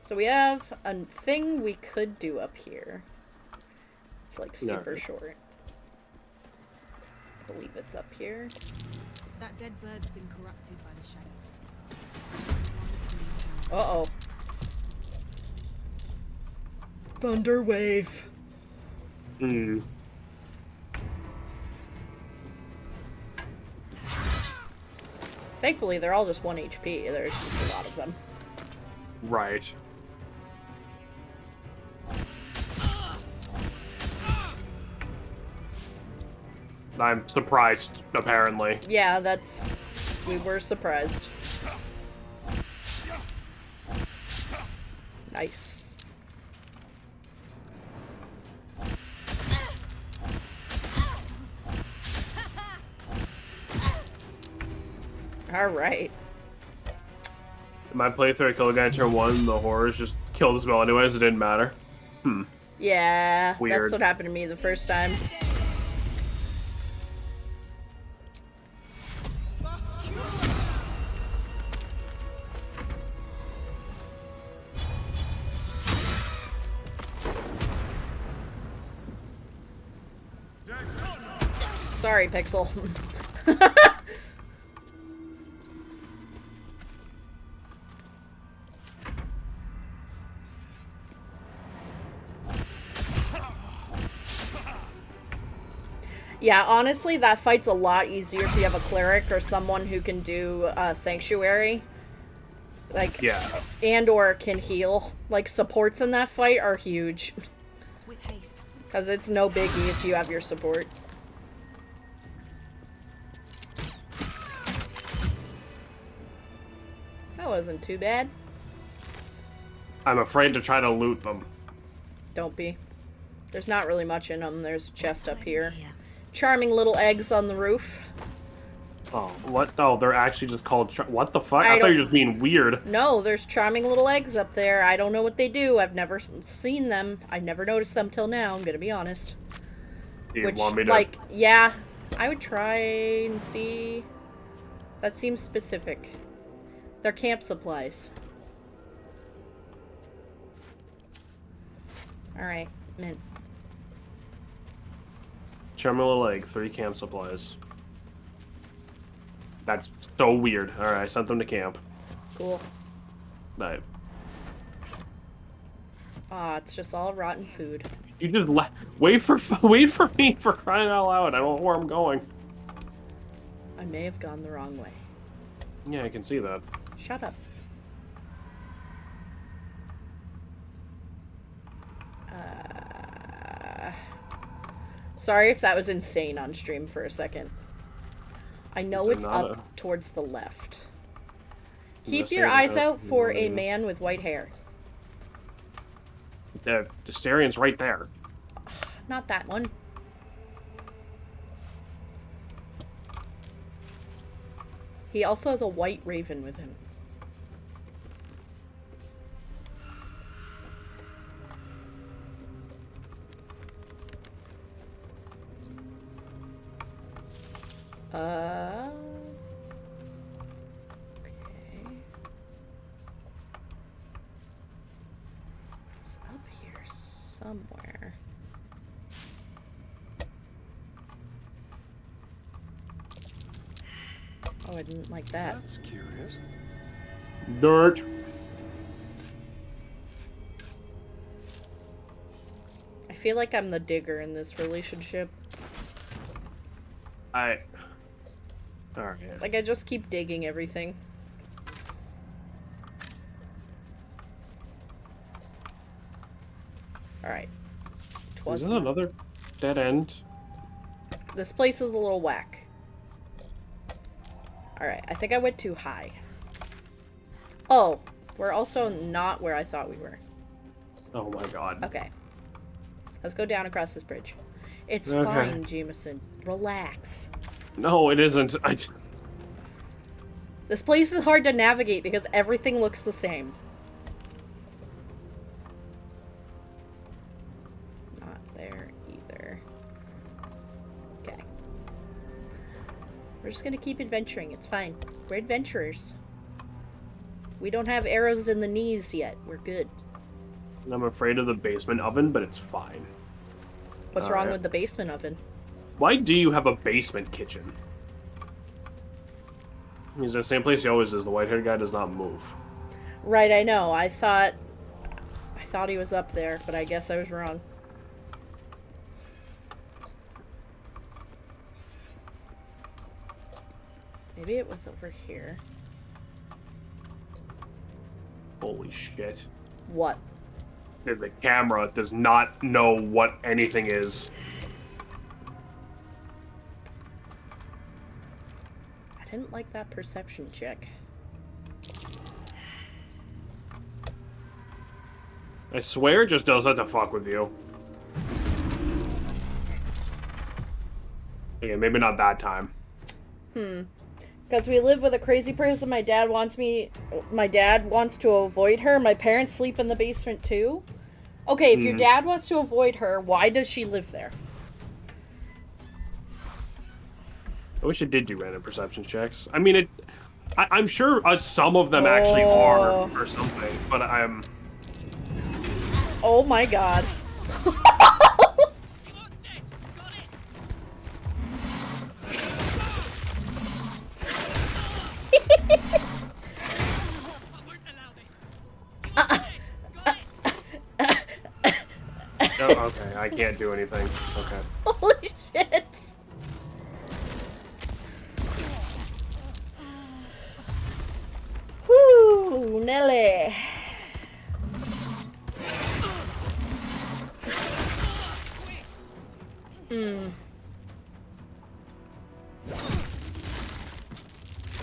So we have a thing we could do up here. It's like super short. I believe it's up here. That dead bird's been corrupted by the shadows. Uh-oh. Thunder Wave. Thankfully, they're all just 1 HP. There's just a lot of them. Right. I'm surprised, apparently. Yeah, we were surprised. Nice. Alright. In my playthrough, I killed a guy in turn 1, the horrors just killed the spell anyways, it didn't matter. Yeah, Weird. that's what happened to me the first time. Sorry, Pixel. Yeah, honestly, that fight's a lot easier if you have a cleric or someone who can do sanctuary. Like, yeah. And or can heal. Like, supports in that fight are huge. With haste. Because it's no biggie if you have your support. That wasn't too bad. I'm afraid to try to loot them. Don't be. There's not really much in them. There's a chest up here. Charming little eggs on the roof. Oh, what? Oh, they're actually just called... What the fuck? I I thought you were don't- just being weird. No, there's charming little eggs up there. I don't know what they do. I've never seen them. I've never noticed them till now, I'm gonna be honest. Do you Which, want me to... like, yeah, I would try and see. That seems specific. They're camp supplies. Alright, mint. Charming little egg, 3 camp supplies. That's so weird. Alright, I sent them to camp. Cool. Right. Ah, it's just all rotten food. You just wait for me, for crying out loud. I don't know where I'm going. I may have gone the wrong way. Yeah, I can see that. Shut up. Sorry if that was insane on stream for a second. I know it's up towards the left. Keep your eyes out for a man with white hair. The Starion's right there. Not that one. He also has a white raven with him. somewhere. Oh, I didn't like that. That's curious. Dirt. I feel like I'm the digger in this relationship. Alright. Like, I just keep digging everything. Alright. Is this another dead end? This place is a little whack. Alright, I think I went too high. Oh, we're also not where I thought we were. Oh my god. Okay. Let's go down across this bridge. It's Okay. fine, Jameson. Relax. No, it isn't. This place is hard to navigate because everything looks the same. Not there either. Okay. We're just gonna keep adventuring. It's fine. We're adventurers. We don't have arrows in the knees yet. We're good. I'm afraid of the basement oven, but it's fine. What's wrong with the basement oven? Why do you have a basement kitchen? He's the same place he always is. The white-haired guy does not move. Right, I know. I thought he was up there, but I guess I was wrong. Maybe it was over here. Holy shit. What? The camera does not know what anything is. I didn't like that perception check. I swear it just does that to fuck with you. Okay, maybe not that time. Because we live with a crazy person. My dad wants to avoid her. My parents sleep in the basement too. Okay, if your dad wants to avoid her, why does she live there? I wish it did do random perception checks. I mean, I'm sure some of them actually are or something, but I'm... Oh my god. Oh, okay, I can't do anything. Okay. Holy shit. Whoo, Nelly.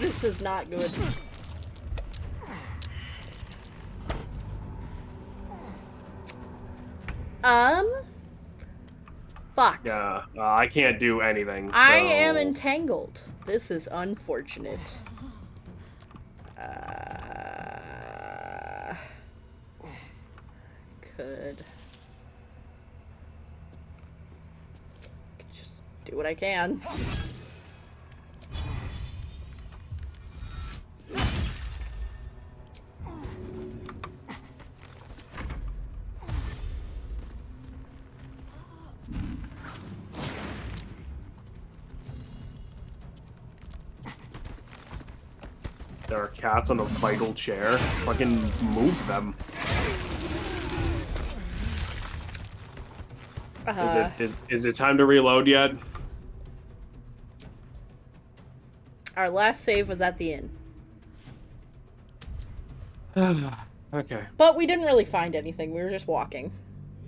This is not good. Fuck. Yeah, I can't do anything. I so- am entangled. This is unfortunate. Could just do what I can. There are cats on a vital chair. Fucking move them. Is it time to reload yet? Our last save was at the inn. Okay. But we didn't really find anything. We were just walking.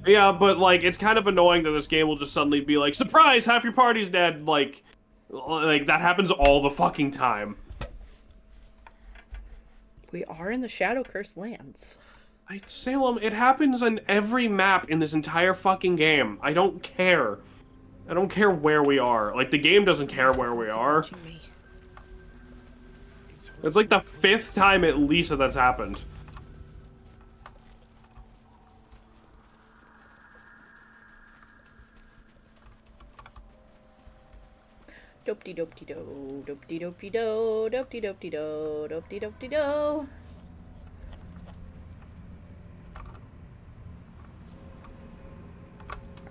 Yeah, but like it's kind of annoying that this game will just suddenly be like, surprise, half your party's dead. Like that happens all the fucking time. We are in the Shadow Cursed Lands. Salem, it happens on every map in this entire fucking game. I don't care. I don't care where we are. Like, the game doesn't care where we are. It's like the 5th time at least that's happened. Dope-de-dope-de-do, dope-de-dope-de-do, dope-de-dope-de-do, dope-de-dope-de-do.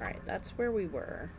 Alright, that's where we were.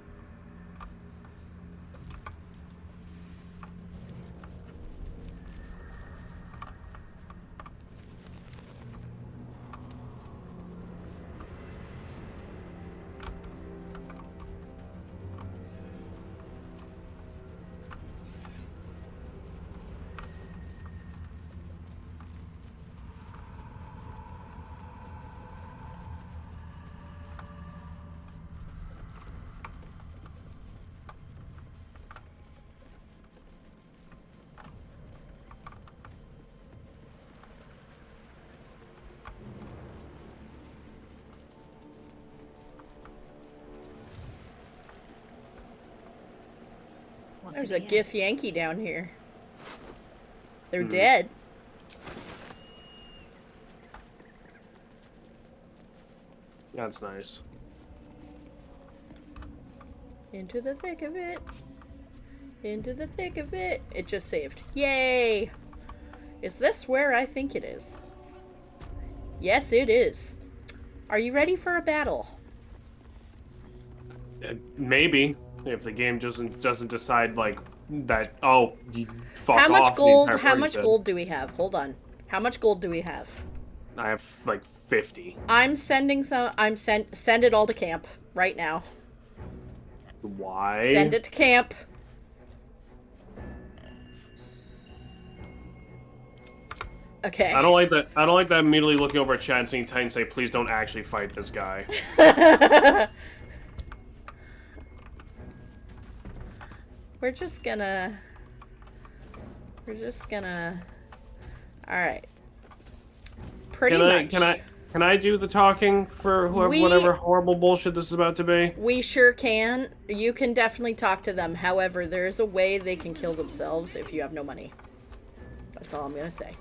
There's a Gith Yankee down here. They're dead. That's nice. Into the thick of it. Into the thick of it. It just saved. Yay! Is this where I think it is? Yes, it is. Are you ready for a battle? Maybe. If the game doesn't decide like that. Oh, you fuck How much off, gold? How much gold do we have? Hold on. How much gold do we have? I have like 50. I'm sending some. Send it all to camp right now. Why? Send it to camp. Okay. I don't like that. I don't like that immediately looking over at chat and seeing Titan say, "Please don't actually fight this guy." We're just gonna. Alright. Pretty much. Can I do the talking for whoever, whatever horrible bullshit this is about to be? We sure can. You can definitely talk to them. However, there is a way they can kill themselves if you have no money. That's all I'm gonna say.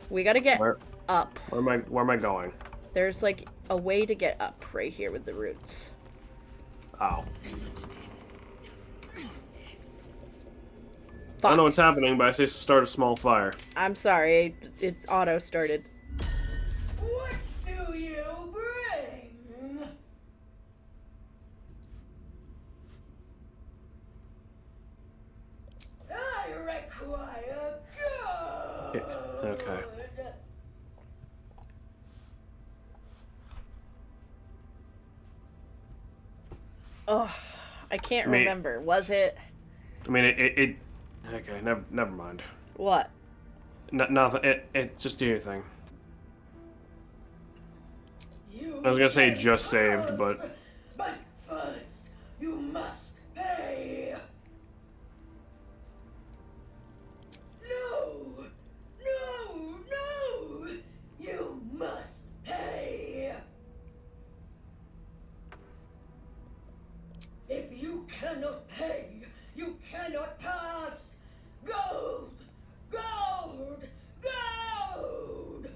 We gotta get up. Where am I going? There's like a way to get up right here with the roots. Oh. Fuck. I don't know what's happening, but I say start a small fire. I'm sorry, it's auto started. What do you bring? I require gold. Yeah, okay. Oh, I can't remember. Was it? I mean, it okay, never mind. What? Nothing. It just do your thing. I was gonna say just saved, but. But first, you must pay. No! No! No! You must pay. If you cannot pay, you cannot pass. Gold! Gold! Gold!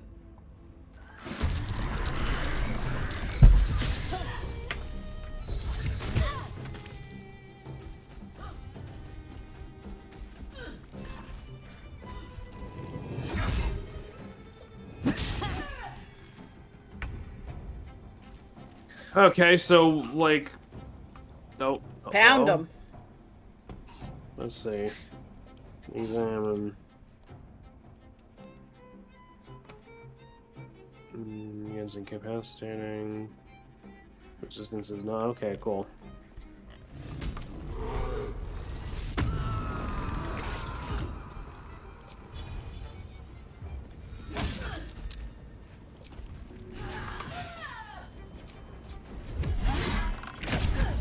Okay, so like. Oh. Pound them. Let's see. Examine. Against incapacitating. Resistance is not. Okay, cool.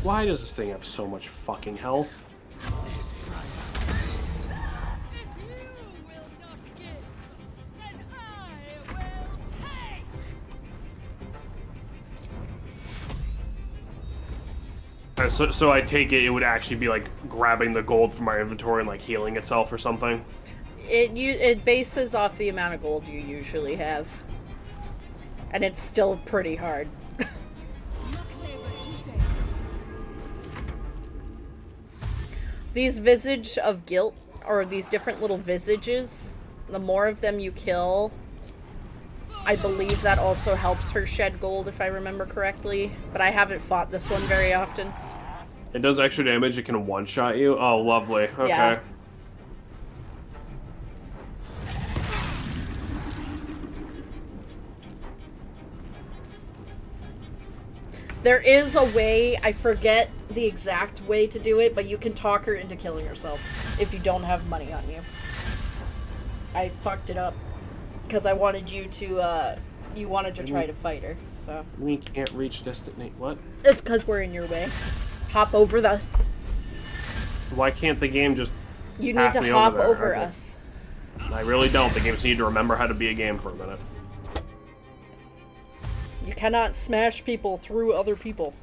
Why does this thing have so much fucking health? So I take it would actually be like grabbing the gold from my inventory and like healing itself or something? It bases off the amount of gold you usually have. And it's still pretty hard. These visage of guilt, or these different little visages, the more of them you kill, I believe that also helps her shed gold, if I remember correctly. But I haven't fought this one very often. It does extra damage. It can one-shot you. Oh, lovely. Okay. Yeah. There is a way, I forget the exact way to do it, but you can talk her into killing herself if you don't have money on you. I fucked it up because I wanted you to, you wanted to try to fight her, so. We can't reach destination. What? It's because we're in your way. Hop over us. Why can't the game just You need to hop over us. I really don't. The games need to remember how to be a game for a minute. You cannot smash people through other people.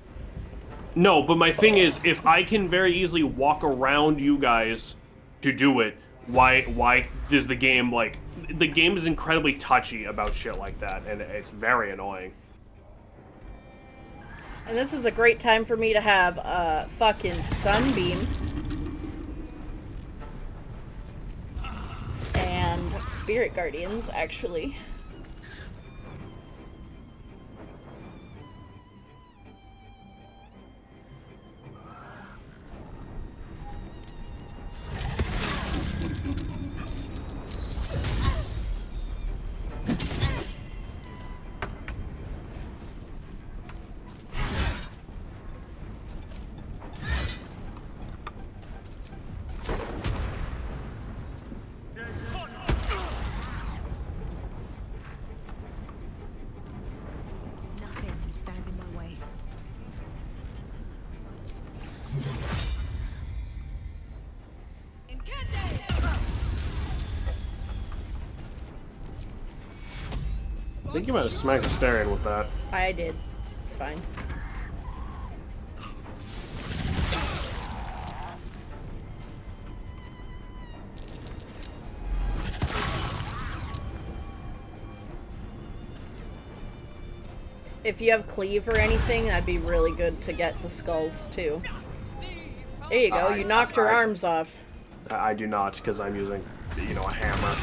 No, but my thing is, if I can very easily walk around you guys to do it, why does the game, like... The game is incredibly touchy about shit like that, and it's very annoying. And this is a great time for me to have a fucking Sunbeam. And Spirit Guardians, actually. Nothing will stand in my way. I think you might have smacked Asterion with that. I did. It's fine. If you have cleave or anything, that'd be really good to get the skulls too. There you go, you knocked her arms off. I do not, because I'm using, you know, a hammer.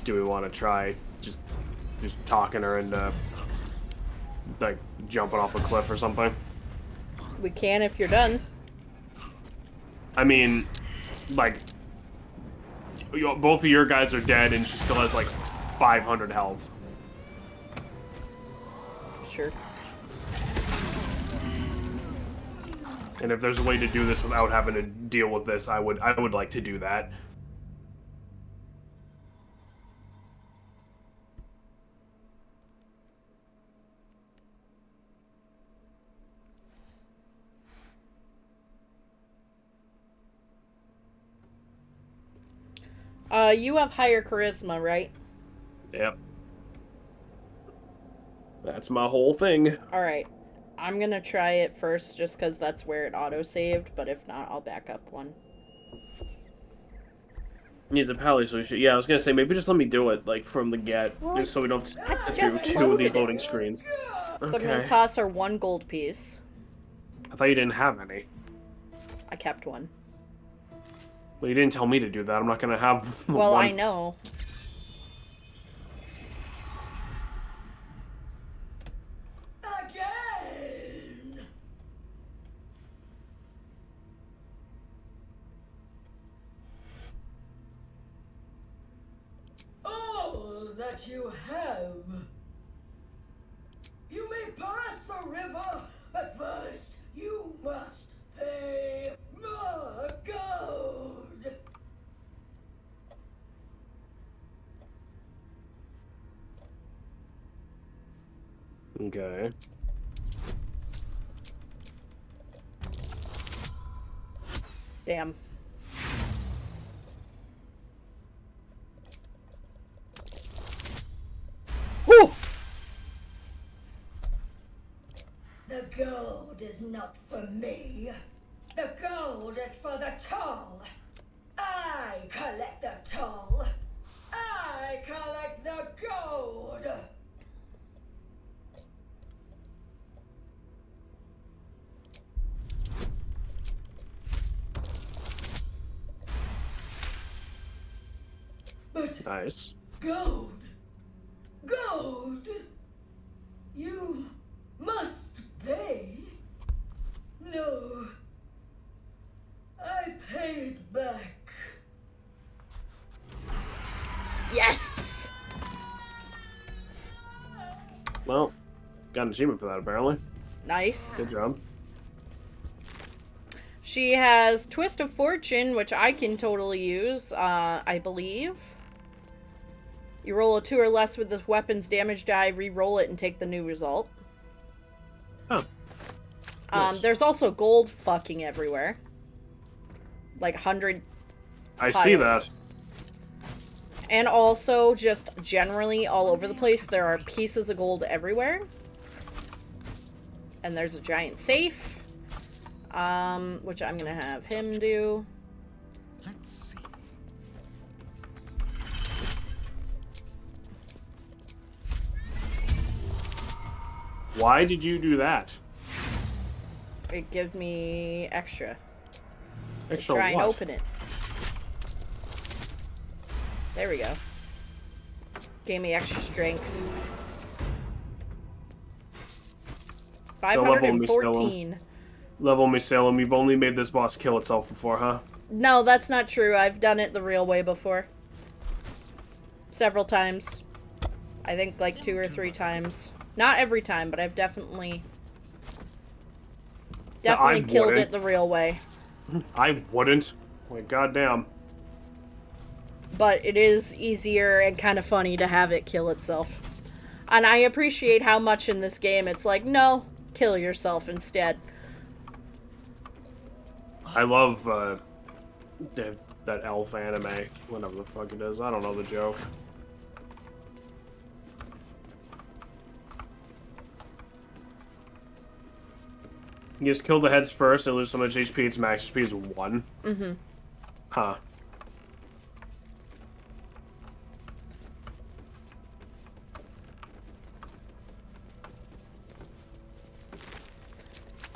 Do we want to try just talking her into like jumping off a cliff or something? We can if you're done. I mean, like both of your guys are dead and she still has like 500 health. Sure. And if there's a way to do this without having to deal with this, I would like to do that. You have higher charisma, right? Yep. That's my whole thing. Alright. I'm gonna try it first just because that's where it auto-saved, but if not, I'll back up one. Needs a pally solution. Yeah, I was gonna say, maybe just let me do it, like, from the get, just so we don't have to do two of these loading screens. So I'm gonna toss her one gold piece. I thought you didn't have any. I kept one. Well, you didn't tell me to do that. I'm not gonna have Well, one. I know. Again! All that you have. You may pass the river, but first you must pay more gold. Okay. Damn. Whew! gold is not for me. The gold is for the toll. I collect the toll. I collect the gold. But Nice. gold. Gold. You must pay. No. I paid back. Yes! Well, got an achievement for that apparently. Nice. Good job. She has Twist of Fortune, which I can totally use, I believe. You roll a 2 or less with the weapon's damage die, re-roll it, and take the new result. Oh. Nice. There's also gold fucking everywhere. Like 100 I piles. see that. And also, just generally all over the place, there are pieces of gold everywhere. And there's a giant safe. Which I'm gonna have him do. Let's see. Why did you do that? It gives me extra. Extra to try and what? open it. There we go. Gave me extra strength. So level me, 514. Level me, Salem. You've only made this boss kill itself before, huh? No, that's not true. I've done it the real way before. Several times. I think like 2 or 3 times. Not every time, but I've definitely killed it the real way. I wouldn't. Like, goddamn. But it is easier and kind of funny to have it kill itself. And I appreciate how much in this game it's like, no, kill yourself instead. I love that elf anime, whatever the fuck it is. I don't know the joke. You just kill the heads first and lose so much HP. Its max HP is 1. Mm-hmm. Huh.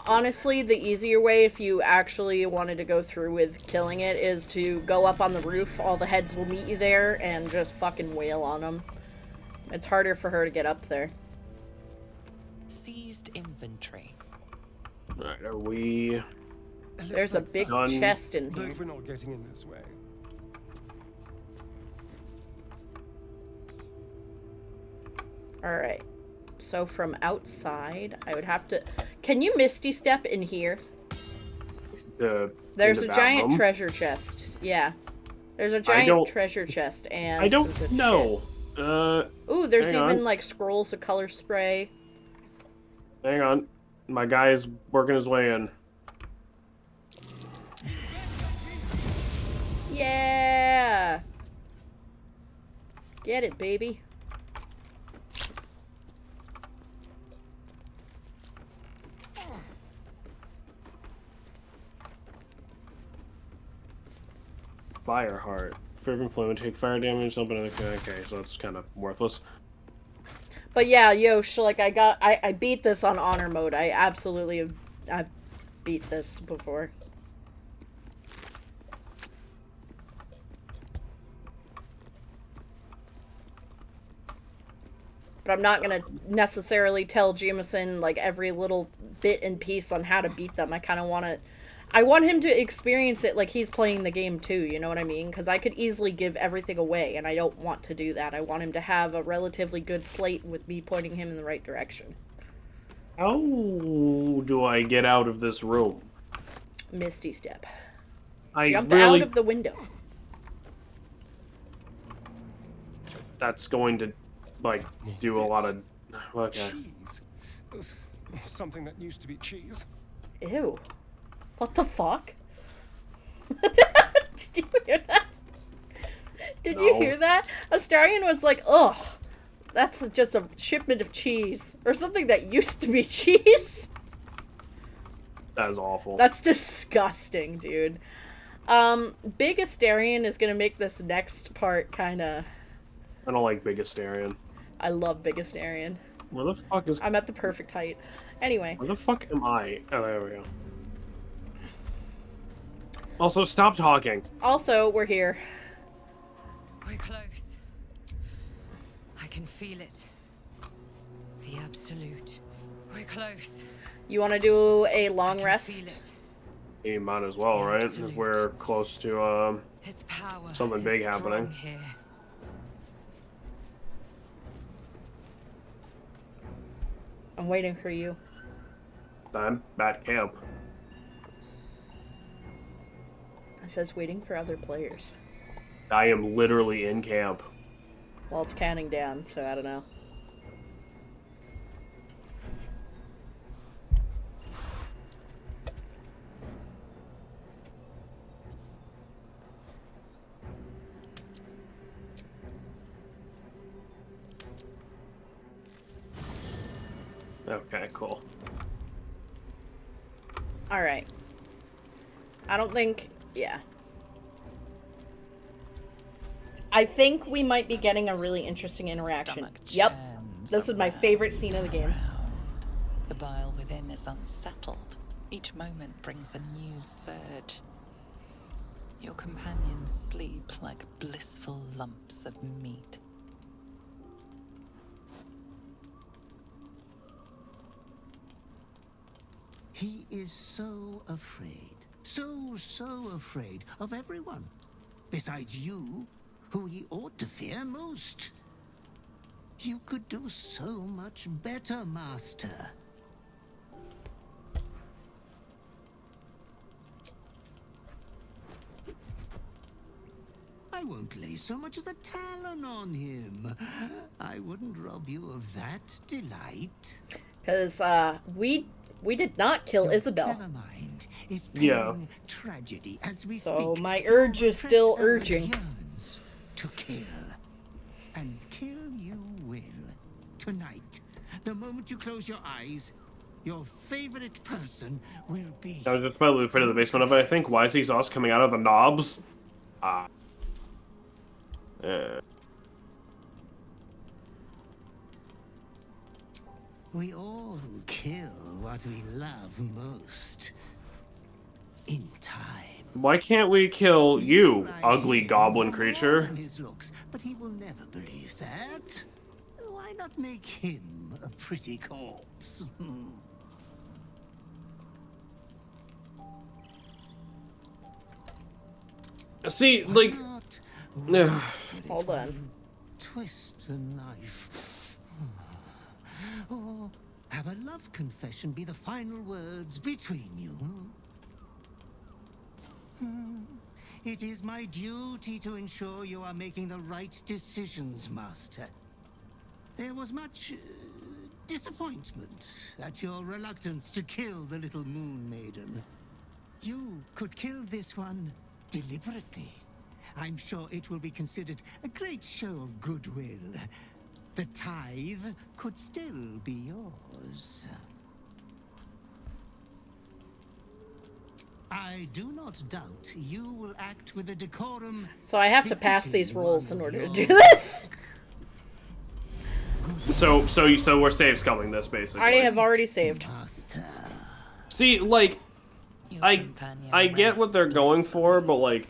Honestly, the easier way, if you actually wanted to go through with killing it, is to go up on the roof. All the heads will meet you there and just fucking wail on them. It's harder for her to get up there. Seized inventory. Alright, are we... There's a big chest in here. But we're not getting in this way. Alright. So from outside, I would have to... Can you Misty Step in here? There's a giant treasure chest. Yeah. There's a giant treasure chest and... I don't know. Ooh, there's even like scrolls of color spray. Hang on. My guy is working his way in. Yeah! Get it, baby. Fire heart. Fervent flame take fire damage, open okay, so it's kind of worthless. But yeah, Yosh, like I beat this on honor mode. I absolutely have I beat this before. But I'm not gonna necessarily tell Jameson like every little bit and piece on how to beat them. I want him to experience it like he's playing the game too, you know what I mean? Because I could easily give everything away, and I don't want to do that. I want him to have a relatively good slate with me pointing him in the right direction. How do I get out of this room? Misty Step. I Jump really... out of the window. That's going to, like, do a lot of... Okay. Cheese. Something that used to be cheese. Ew. What the fuck? Did you hear that? Did you hear that? Astarion was like, ugh, that's just a shipment of cheese. Or something that used to be cheese. That is awful. That's disgusting, dude. Big Asterion is gonna make this next part kinda... I don't like Big Asterion. I love Big Asterion. Where the fuck is... I'm at the perfect height. Anyway. Where the fuck am I? Oh, there we go. Also, stop talking. Also, we're here. We're close. I can feel it. The absolute. We're close. You want to do a long rest? You might as well, right? If we're close to something big happening. Here. I'm waiting for you. I'm at camp. It says waiting for other players. I am literally in camp. Well, it's counting down, so I don't know. Okay, cool. Alright. I don't think... Yeah. I think we might be getting a really interesting interaction. Yep. This is my favorite scene of the game. The bile within is unsettled. Each moment brings a new surge. Your companions sleep like blissful lumps of meat. He is so afraid, so afraid of everyone. Besides you, who he ought to fear most. You could do so much better, Master. I won't lay so much as a talon on him. I wouldn't rob you of that delight. Because, we did not kill Isabel. Is yeah. Tragedy as we so speak. My urge is still urging. To kill. And kill you will. Tonight, the moment you close your eyes, your favorite person will be... I was just about to fit in the basement of it, I think. Why is the exhaust coming out of the knobs? We all kill what we love most. In time. Why can't we kill you, ugly goblin creature? His looks, but he will never believe that. Why not make him a pretty corpse? See, like... Hold on. Twist a knife. Or have a love confession be the final words between you. It is my duty to ensure you are making the right decisions, Master. There was much disappointment at your reluctance to kill the little moon maiden. You could kill this one deliberately. I'm sure it will be considered a great show of goodwill. The tithe could still be yours. I do not doubt you will act with a decorum. So I have to pass these rules in order to do this. So we're save sculling this basically. I have already saved. See, like, I get what they're going for, but like,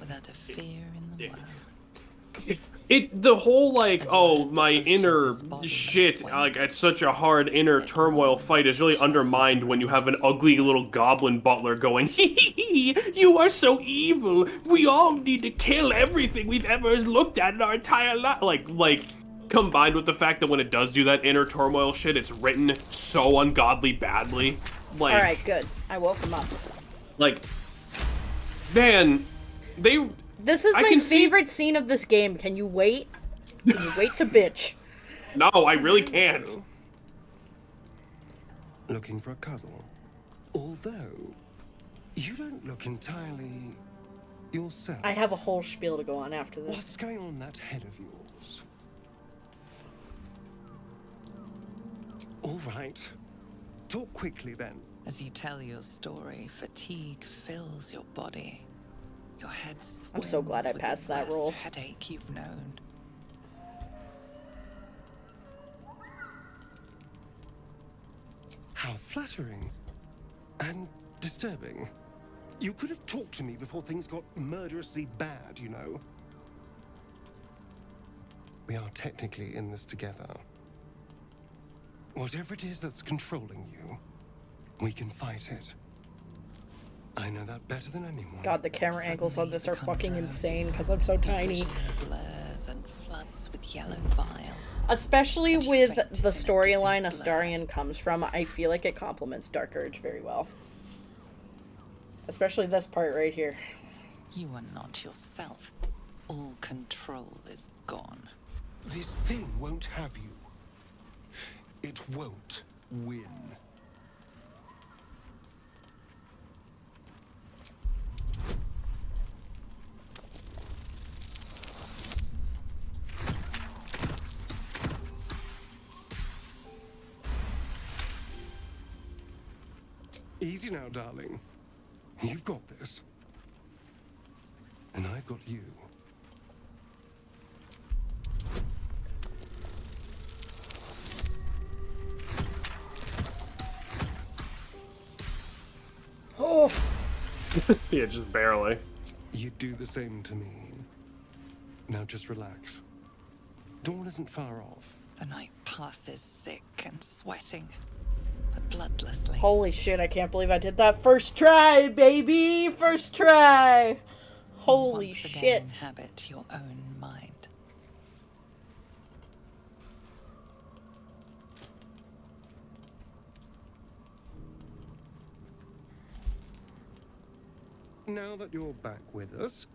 the whole like, oh, my inner shit, like it's such a hard inner turmoil fight is really undermined when you have an ugly little goblin butler going, hee hee hee, you are so evil, we all need to kill everything we've ever looked at in our entire life. Like, combined with the fact that when it does do that inner turmoil shit, it's written so ungodly badly. Like, alright, good. I woke him up. Like, man, they... This is my favorite scene of this game. Can you wait? Can you wait to bitch? No, I really can't. Looking for a cuddle? Although, you don't look entirely yourself. I have a whole spiel to go on after this. What's going on in that head of yours? All right. Talk quickly, then. As you tell your story, fatigue fills your body. Your head swims I'm so glad I with passed the that worst roll. headache you've known. How flattering. And disturbing. You could have talked to me before things got murderously bad, you know. We are technically in this together. Whatever it is that's controlling you, we can fight it. I know that better than anyone. God, the camera angles on this are fucking insane because I'm so tiny. Blurs and floods with yellow bile. Especially with the storyline Astarion comes from, I feel like it complements Dark Urge very well. Especially this part right here. You are not yourself. All control is gone. This thing won't have you. It won't win. Easy now, darling. You've got this. And I've got you. Oh! Yeah, just barely. You do the same to me. Now just relax. Dawn isn't far off. The night passes sick and sweating, but bloodlessly. Holy shit, I can't believe I did that first try, baby! First try! Holy Once again, shit. inhabit your own mind. Now that you're back with us,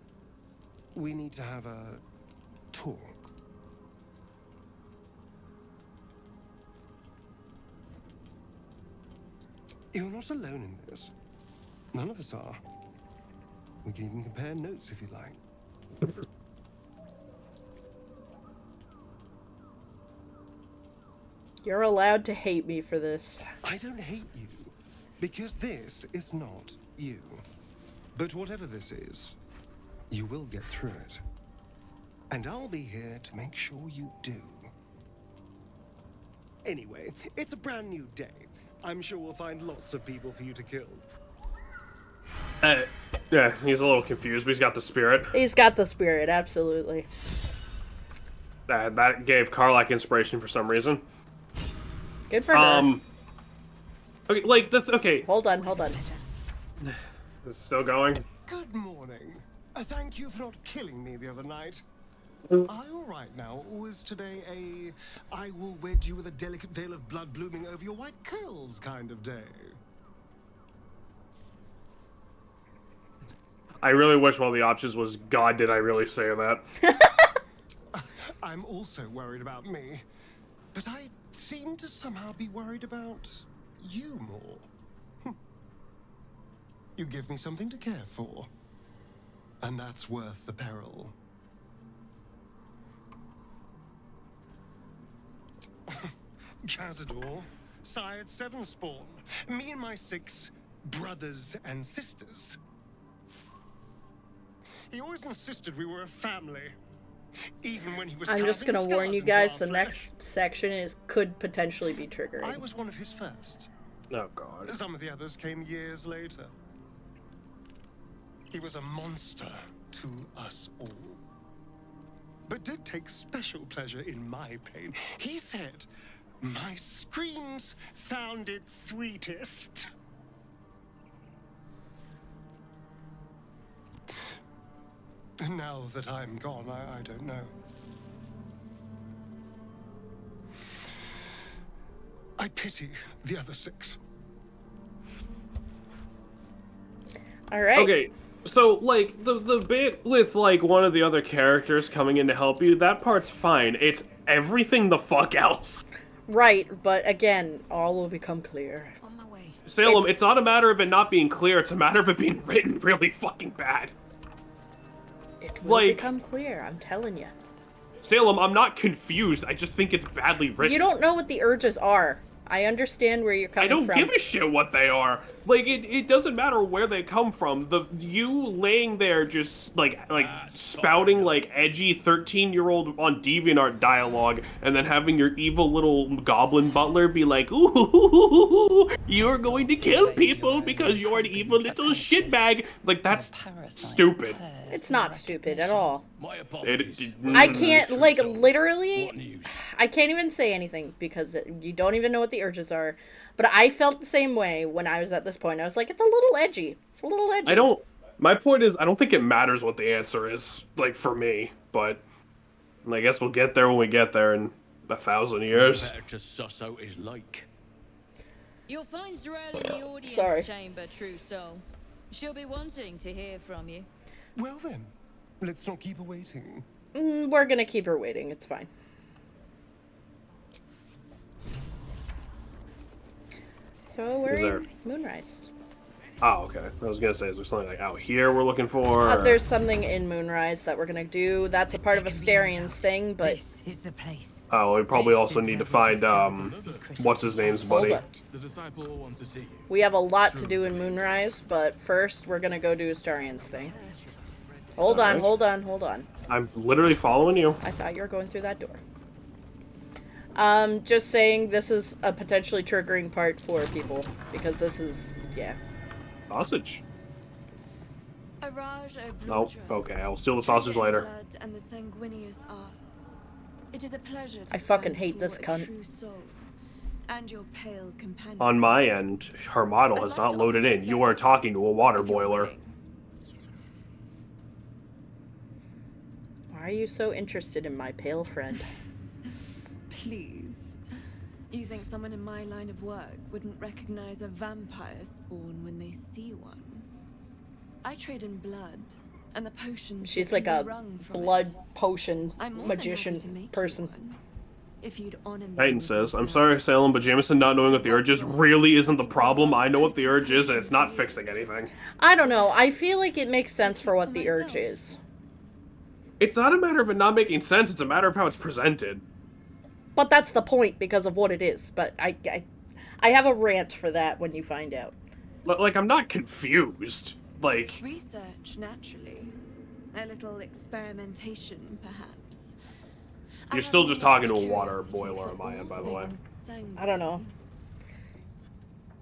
we need to have a talk. You're not alone in this. None of us are. We can even compare notes if you like. You're allowed to hate me for this. I don't hate you, because this is not you. But whatever this is, you will get through it. And I'll be here to make sure you do. Anyway, it's a brand new day. I'm sure we'll find lots of people for you to kill. Yeah, he's a little confused, but he's got the spirit. He's got the spirit, absolutely. That gave Karlak inspiration for some reason. Good for her. Okay, like, okay. Hold on. It's still going. Good morning. Thank you for not killing me the other night. Are you all right now? Or was today a I will wed you with a delicate veil of blood blooming over your white curls kind of day? I really wish one of the options was, God, did I really say that? I'm also worried about me. But I seem to somehow be worried about you more. You give me something to care for. And that's worth the peril. Cazador, sired 7 spawn. Me and my 6 brothers and sisters. He always insisted we were a family. Even when he was I'm just carving gonna warn scars you into guys, our the flesh. next section could potentially be triggering. I was one of his first. Oh, God. Some of the others came years later. He was a monster to us all. But did take special pleasure in my pain. He said, my screams sounded sweetest. And now that I'm gone, I don't know. I pity the other 6. Alright. Okay, so, like, the bit with, like, one of the other characters coming in to help you, that part's fine. It's everything the fuck else. Right, but again, all will become clear. On my way. Salem, it's not a matter of it not being clear, it's a matter of it being written really fucking bad. It will Like, become clear, I'm telling you. Salem, I'm not confused, I just think it's badly written. You don't know what the urges are. I understand where you're I coming don't from. give a shit what they are. Like, it doesn't matter where they come from. You laying there just, like spouting, like, edgy 13-year-old on DeviantArt dialogue, and then having your evil little goblin butler be like, ooh, you're going to kill people because you're an evil little shitbag. Like, that's stupid. It's not stupid at all. My apologies. I can't, like, literally, I can't even say anything because you don't even know what the urges are. But I felt the same way when I was at this point. I was like, it's a little edgy. It's a little edgy. My point is, I don't think it matters what the answer is, like, for me. But I guess we'll get there when we get there in 1,000 years. Better to suss out his like. You'll find Zarel in the audience chamber, true soul. She'll be wanting to hear from you. Well then, let's not keep her waiting. We're gonna keep her waiting. It's fine. So we're in Moonrise. Oh, okay. I was gonna say, is there something like out here we're looking for? There's something in Moonrise that we're gonna do. That's a part of Asterian's thing, but... This is the place. Oh, we probably also need to find, what's his name's buddy. The disciple will want to see you. We have a lot to do in Moonrise, but first we're gonna go do Asterian's thing. Hold on, hold on, hold on. I'm literally following you. I thought you were going through that door. Just saying this is a potentially triggering part for people, because this is, yeah. Sausage. Oh, okay. I will steal the sausage later. And the sanguineous arts. It is a pleasure to I fucking hate this cunt. And your pale companion. On my end, her model has not loaded in. You are talking to a water boiler. Why are you so interested in my pale friend? Please. You think someone in my line of work wouldn't recognize a vampire spawn when they see one? I trade in blood, and the potions. She's like a blood potion magician person. If you'd honor me. Titan says, I'm sorry, Salem, but Jameson not knowing what the urge is really isn't the problem. I know what the urge is, and it's not fixing anything. I don't know. I feel like it makes sense for what the urge is. It's not a matter of it not making sense, it's a matter of how it's presented. But that's the point because of what it is. But I have a rant for that when you find out. Like, I'm not confused. Like... Research, naturally. A little experimentation, perhaps. You're still just talking to a water boiler on my end, by the way. I don't know.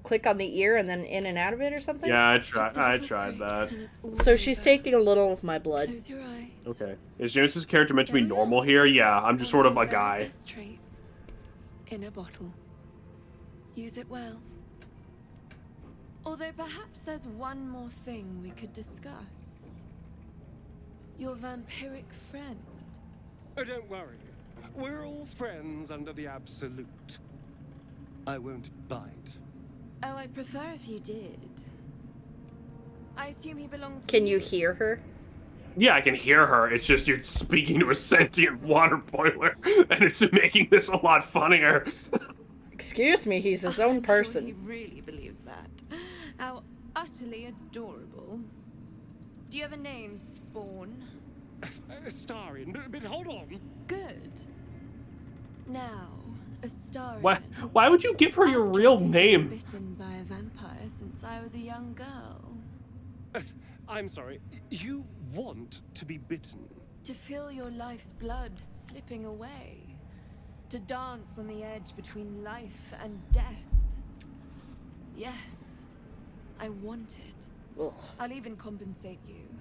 Click on the ear and then in and out of it or something? Yeah, I tried that. So she's taking a little of my blood. Okay. Is Jameson's character meant to be normal here? Yeah, I'm just sort of a guy. In a bottle. Use it well. Although perhaps there's one more thing we could discuss. Your vampiric friend. Oh, don't worry. We're all friends under the Absolute. I won't bite. Oh, I'd prefer if you did. I assume he belongs to Can you hear her? Yeah, I can hear her. It's just you're speaking to a sentient water boiler, and it's making this a lot funnier. Excuse me, he's his own person. He really believes that. How utterly adorable. Do you have a name, Spawn? Astarian, but hold on. Good. Now, Astarian. Why would you give her your real name? Bitten by a vampire since I was a young girl. I'm sorry. You want to be bitten? To feel your life's blood slipping away. To dance on the edge between life and death. Yes, I want it. Ugh. I'll even compensate you.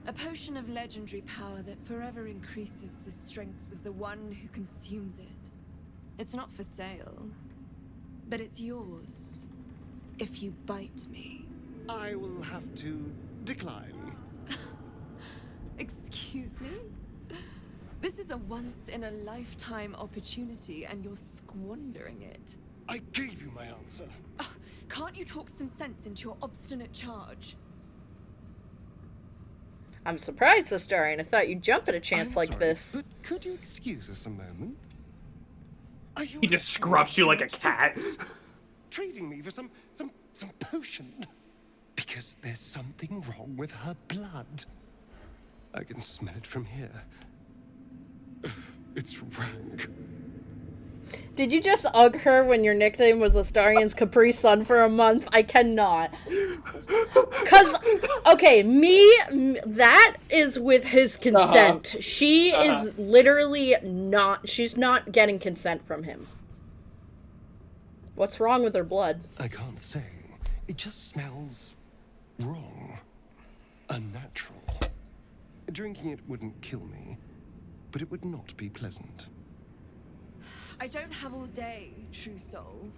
A potion of legendary power that forever increases the strength of the one who consumes it. It's not for sale, but it's yours if you bite me. I will have to decline. Excuse me? This is a once-in-a-lifetime opportunity, and you're squandering it. I gave you my answer. Can't you talk some sense into your obstinate charge? I'm surprised, Astarian. I thought you'd jump at a chance like this. But could you excuse us a moment? He just scruffs you like a cat. Trading me for some potion? Because there's something wrong with her blood. I can smell it from here. It's rank. Did you just ugh her when your nickname was Astarion's Capri Sun for a month? I cannot. Cause, okay, that is with his consent. She is literally not, she's not getting consent from him. What's wrong with her blood? I can't say. It just smells wrong. Unnatural. Drinking it wouldn't kill me, but it would not be pleasant. I don't have all day, true soul.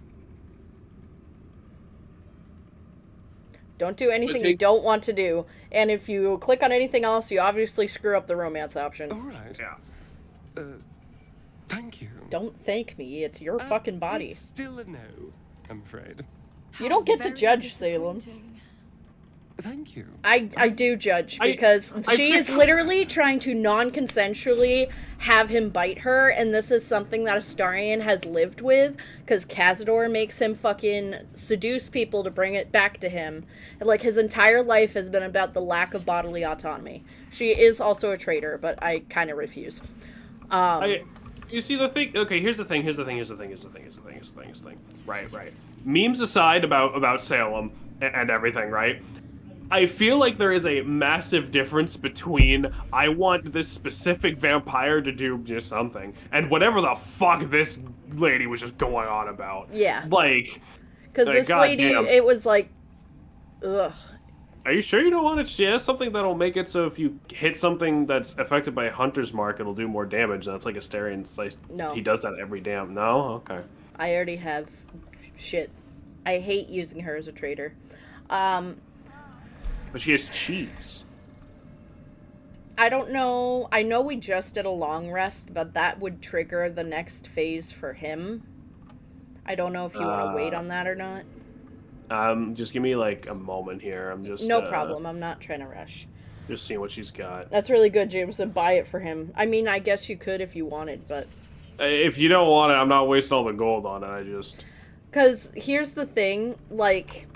Don't do anything you don't want to do. And if you click on anything else, you obviously screw up the romance option. Alright. Yeah. Thank you. Don't thank me. It's your fucking body. It's still a no, I'm afraid. You don't get to judge, Salem. Thank you. I do judge, because she is literally trying to non-consensually have him bite her, and this is something that Astarion has lived with, because Cazador makes him fucking seduce people to bring it back to him. And, like, his entire life has been about the lack of bodily autonomy. She is also a traitor, but I kind of refuse. You see the thing? Okay, here's the thing. Right. Memes aside about Salem and everything, right? I feel like there is a massive difference between I want this specific vampire to do just something and whatever the fuck this lady was just going on about. Yeah. Like, because this lady, it was like, ugh. Are you sure you don't want it? She has something that'll make it so if you hit something that's affected by a hunter's mark, it'll do more damage. That's like Astarion's slice. No. He does that every damn. No? Okay. I already have shit. I hate using her as a traitor. But she has cheese. I don't know. I know we just did a long rest, but that would trigger the next phase for him. I don't know if you want to wait on that or not. Just give me like a moment here. I'm just no problem. I'm not trying to rush. Just seeing what she's got. That's really good, James. Then buy it for him. I mean, I guess you could if you wanted, but if you don't want it, I'm not wasting all the gold on it. I just because here's the thing, like,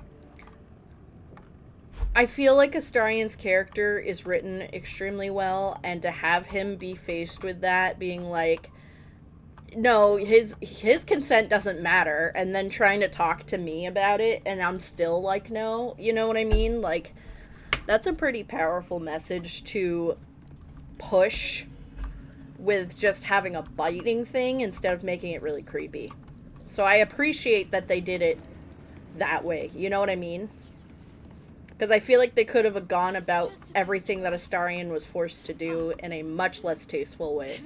I feel like Astarion's character is written extremely well, and to have him be faced with that, being like, no, his consent doesn't matter, and then trying to talk to me about it, and I'm still like, no, you know what I mean? Like, that's a pretty powerful message to push with just having a biting thing instead of making it really creepy. So I appreciate that they did it that way, you know what I mean? Because I feel like they could have gone about everything that Astarion was forced to do in a much less tasteful way.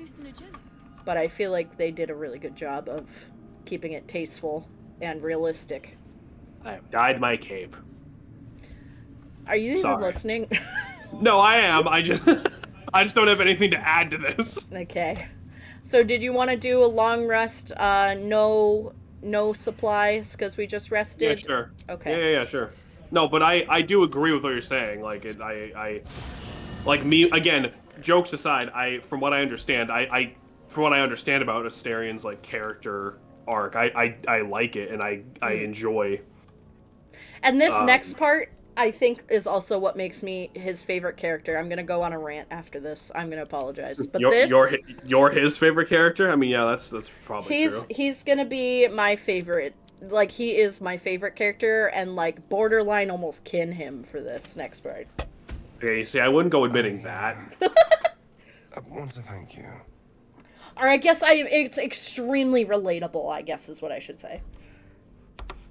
But I feel like they did a really good job of keeping it tasteful and realistic. I have dyed my cape. Are you even listening? No, I am. I just don't have anything to add to this. Okay. So did you want to do a long rest? No supplies because we just rested? Yeah, sure. Okay. Yeah, sure. No, but I do agree with what you're saying. Like, like me, again, jokes aside, from what I understand, from what I understand about Astarion's, like, character arc, I like it, and I enjoy. And this next part, I think, is also what makes me his favorite character. I'm gonna go on a rant after this. I'm gonna apologize, but you're his favorite character. I mean, yeah, that's probably true. He's gonna be my favorite. Like, he is my favorite character, and like borderline almost kin him for this next part. Okay, you see, I wouldn't go admitting that. I want to thank you. Or I guess it's extremely relatable, I guess is what I should say.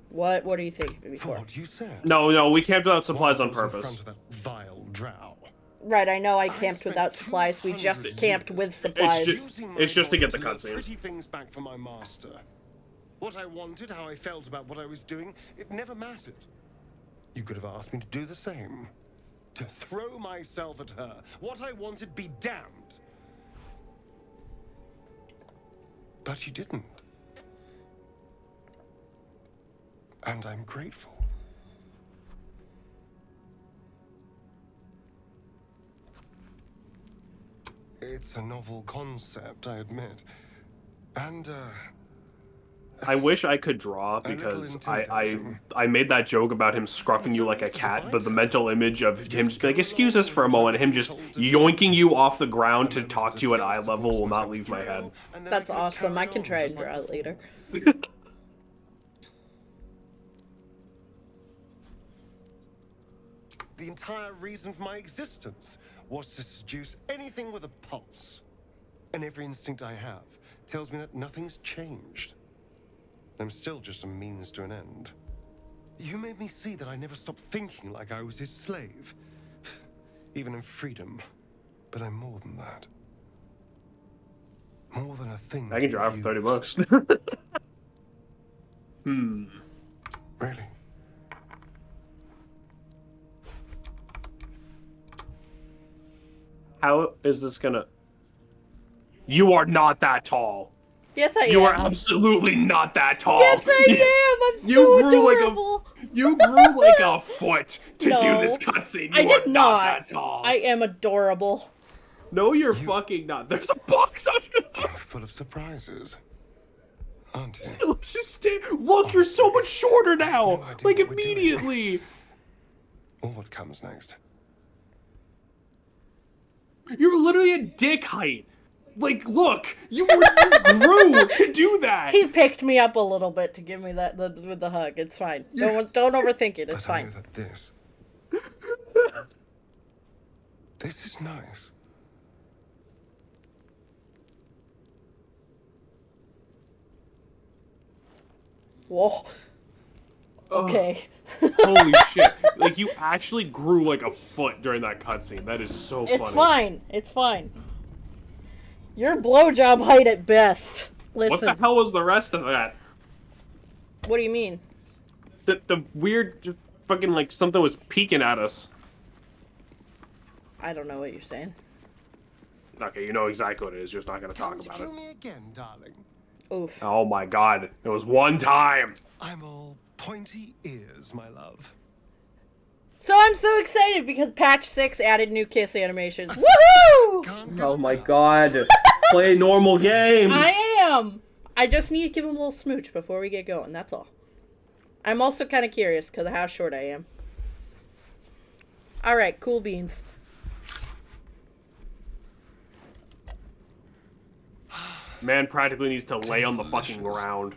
What do you think before? What you said. No, we camped without supplies on purpose. In front of that vile drow. Right, I know I camped without supplies. We just camped with supplies. It's just to get the cutscene. Pretty things back for my master. What I wanted, how I felt about what I was doing, it never mattered. You could have asked me to do the same. To throw myself at her. What I wanted be damned. But you didn't. And I'm grateful. It's a novel concept, I admit. And, I wish I could draw because I made that joke about him scruffing you like a cat, but the mental image of him just being like, excuse us for a moment, him just yoinking you off the ground to talk to you at eye level will not leave my head. That's awesome. I can try and draw it later. The entire reason for my existence was to seduce anything with a pulse. And every instinct I have tells me that nothing's changed. I'm still just a means to an end. You made me see that I never stopped thinking like I was his slave. Even in freedom. But I'm more than that. More than a thing. I can draw for 30 bucks. Really? How is this gonna... You are not that tall. Yes, I am. You are absolutely not that tall. Yes, I am. I'm so adorable. You grew like a foot to No, do this cutscene. I did are not. that tall. I am adorable. No, you're fucking not. There's a box on you. Full of surprises. Aren't you? Let's just stay. Look, you're so much shorter now. Like immediately. Or what comes next? You're literally at dick height. Like, look, you grew to do that. He picked me up a little bit to give me that with the hug. It's fine. Don't overthink it. It's fine. I know that this is nice. Whoa. Okay. Holy shit. Like, you actually grew like a foot during that cutscene. That is so funny. It's fine. It's fine. You're blowjob height at best. Listen. What the hell was the rest of that? What do you mean? The weird fucking like something was peeking at us. I don't know what you're saying. Okay, you know exactly what it is. You're just not gonna talk about it. Kill me again, darling. Oof. Oh my god. It was one time. I'm all pointy ears, my love. So I'm so excited because patch 6 added new kiss animations. Woohoo! Oh my god. Play normal games. I am. I just need to give him a little smooch before we get going. That's all. I'm also kind of curious because of how short I am. All right, cool beans. Man practically needs to lay on the fucking ground.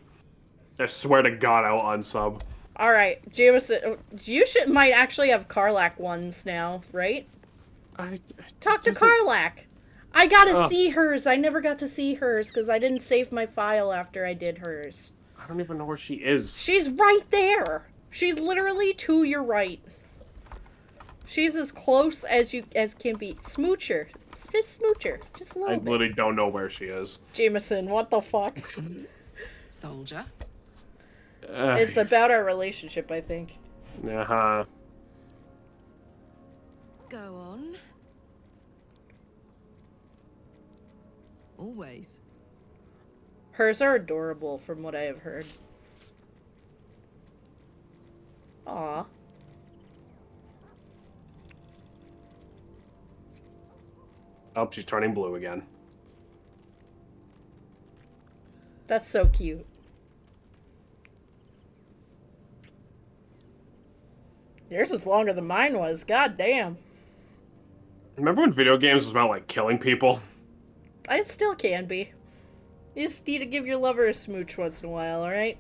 I swear to God, I'll unsub. All right, Jameson, you might actually have Karlach ones now, right? Talk to Karlach. I gotta see hers. I never got to see hers because I didn't save my file after I did hers. I don't even know where she is. She's right there. She's literally to your right. She's as close as can be. Smoocher. Just smoocher. Just a little bit. I literally don't know where she is. Jameson, what the fuck? Soldier. It's about our relationship, I think. Uh-huh. Go on. Always. Hers are adorable, from what I have heard. Aw. Oh, she's turning blue again. That's so cute. Yours is longer than mine was. God damn. Remember when video games was about, like, killing people? It still can be. You just need to give your lover a smooch once in a while, alright?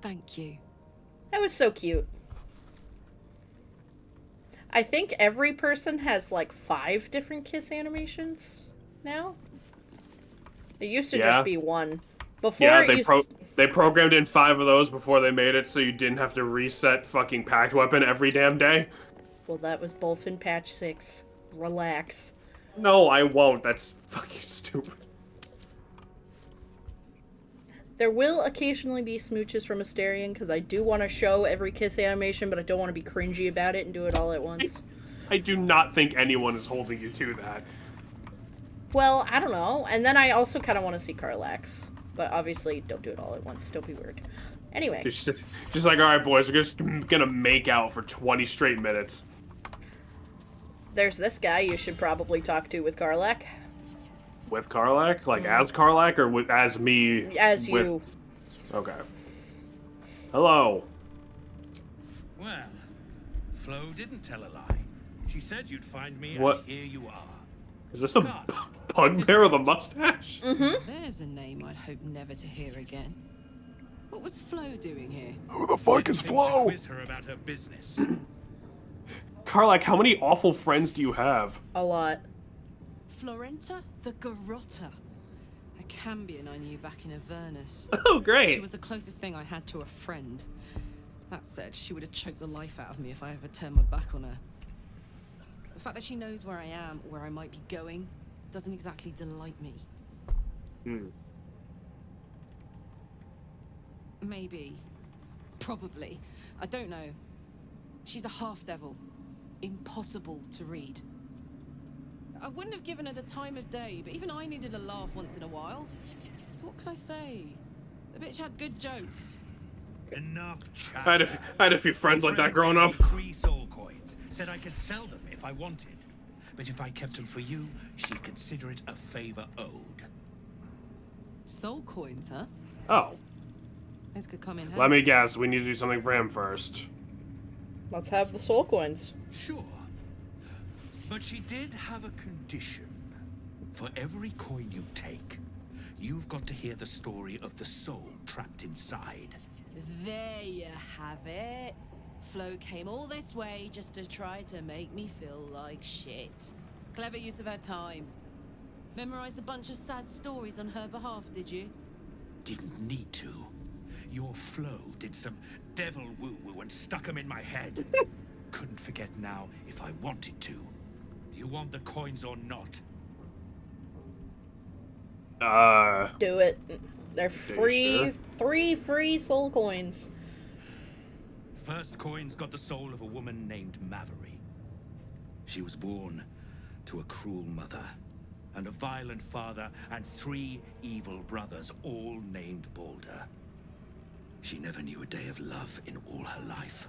Thank you. That was so cute. I think every person has, like, 5 different kiss animations now. It used to just be 1. Before yeah, they programmed in 5 of those before they made it so you didn't have to reset fucking packed weapon every damn day. Well, that was both in patch 6. Relax. No, I won't. That's fucking stupid. There will occasionally be smooches from Asterion, because I do want to show every kiss animation, but I don't want to be cringy about it and do it all at once. I do not think anyone is holding you to that. Well, I don't know. And then I also kind of want to see Karlach's. But obviously, don't do it all at once. Don't be weird. Anyway. Just like, alright boys, we're just gonna make out for 20 straight minutes. There's this guy you should probably talk to with Karlach. With Karlach? Like, as Karlach, or as me? As you. Okay. Hello. Well, Flo didn't tell a lie. She said you'd find me, What? and here you are. Is this a bugbear with a mustache? There's a name I'd hope never to hear again. What was Flo doing here? Who the fuck is To Flo? quiz her about her business. Karlak, how many awful friends do you have? A lot. Florenta the Garotta. A Cambion I knew back in Avernus. Oh, great. She was the closest thing I had to a friend. That said, she would have choked the life out of me if I ever turned my back on her. The fact that she knows where I am, where I might be going, doesn't exactly delight me. Maybe. Probably. I don't know. She's a half-devil. Impossible to read. I wouldn't have given her the time of day, but even I needed a laugh once in a while. What can I say? The bitch had good jokes. Enough chat. I had a few friends like that growing up. 3 soul coins. Said I could sell them if I wanted. But if I kept them for you, she'd consider it a favor owed. Soul coins, huh? Oh. This could come in handy. Let me guess. We need to do something for him first. Let's have the soul coins. Sure. But she did have a condition. For every coin you take, you've got to hear the story of the soul trapped inside. There you have it. Flo came all this way just to try to make me feel like shit. Clever use of her time. Memorized a bunch of sad stories on her behalf, did you? Didn't need to. Your Flo did some devil woo-woo and stuck 'em in my head. Couldn't forget now if I wanted to. You want the coins or not? Do it. They're free. sure? 3 free soul coins. First coin's got the soul of a woman named Maveri. She was born to a cruel mother and a violent father and 3 evil brothers, all named Baldur. She never knew a day of love in all her life.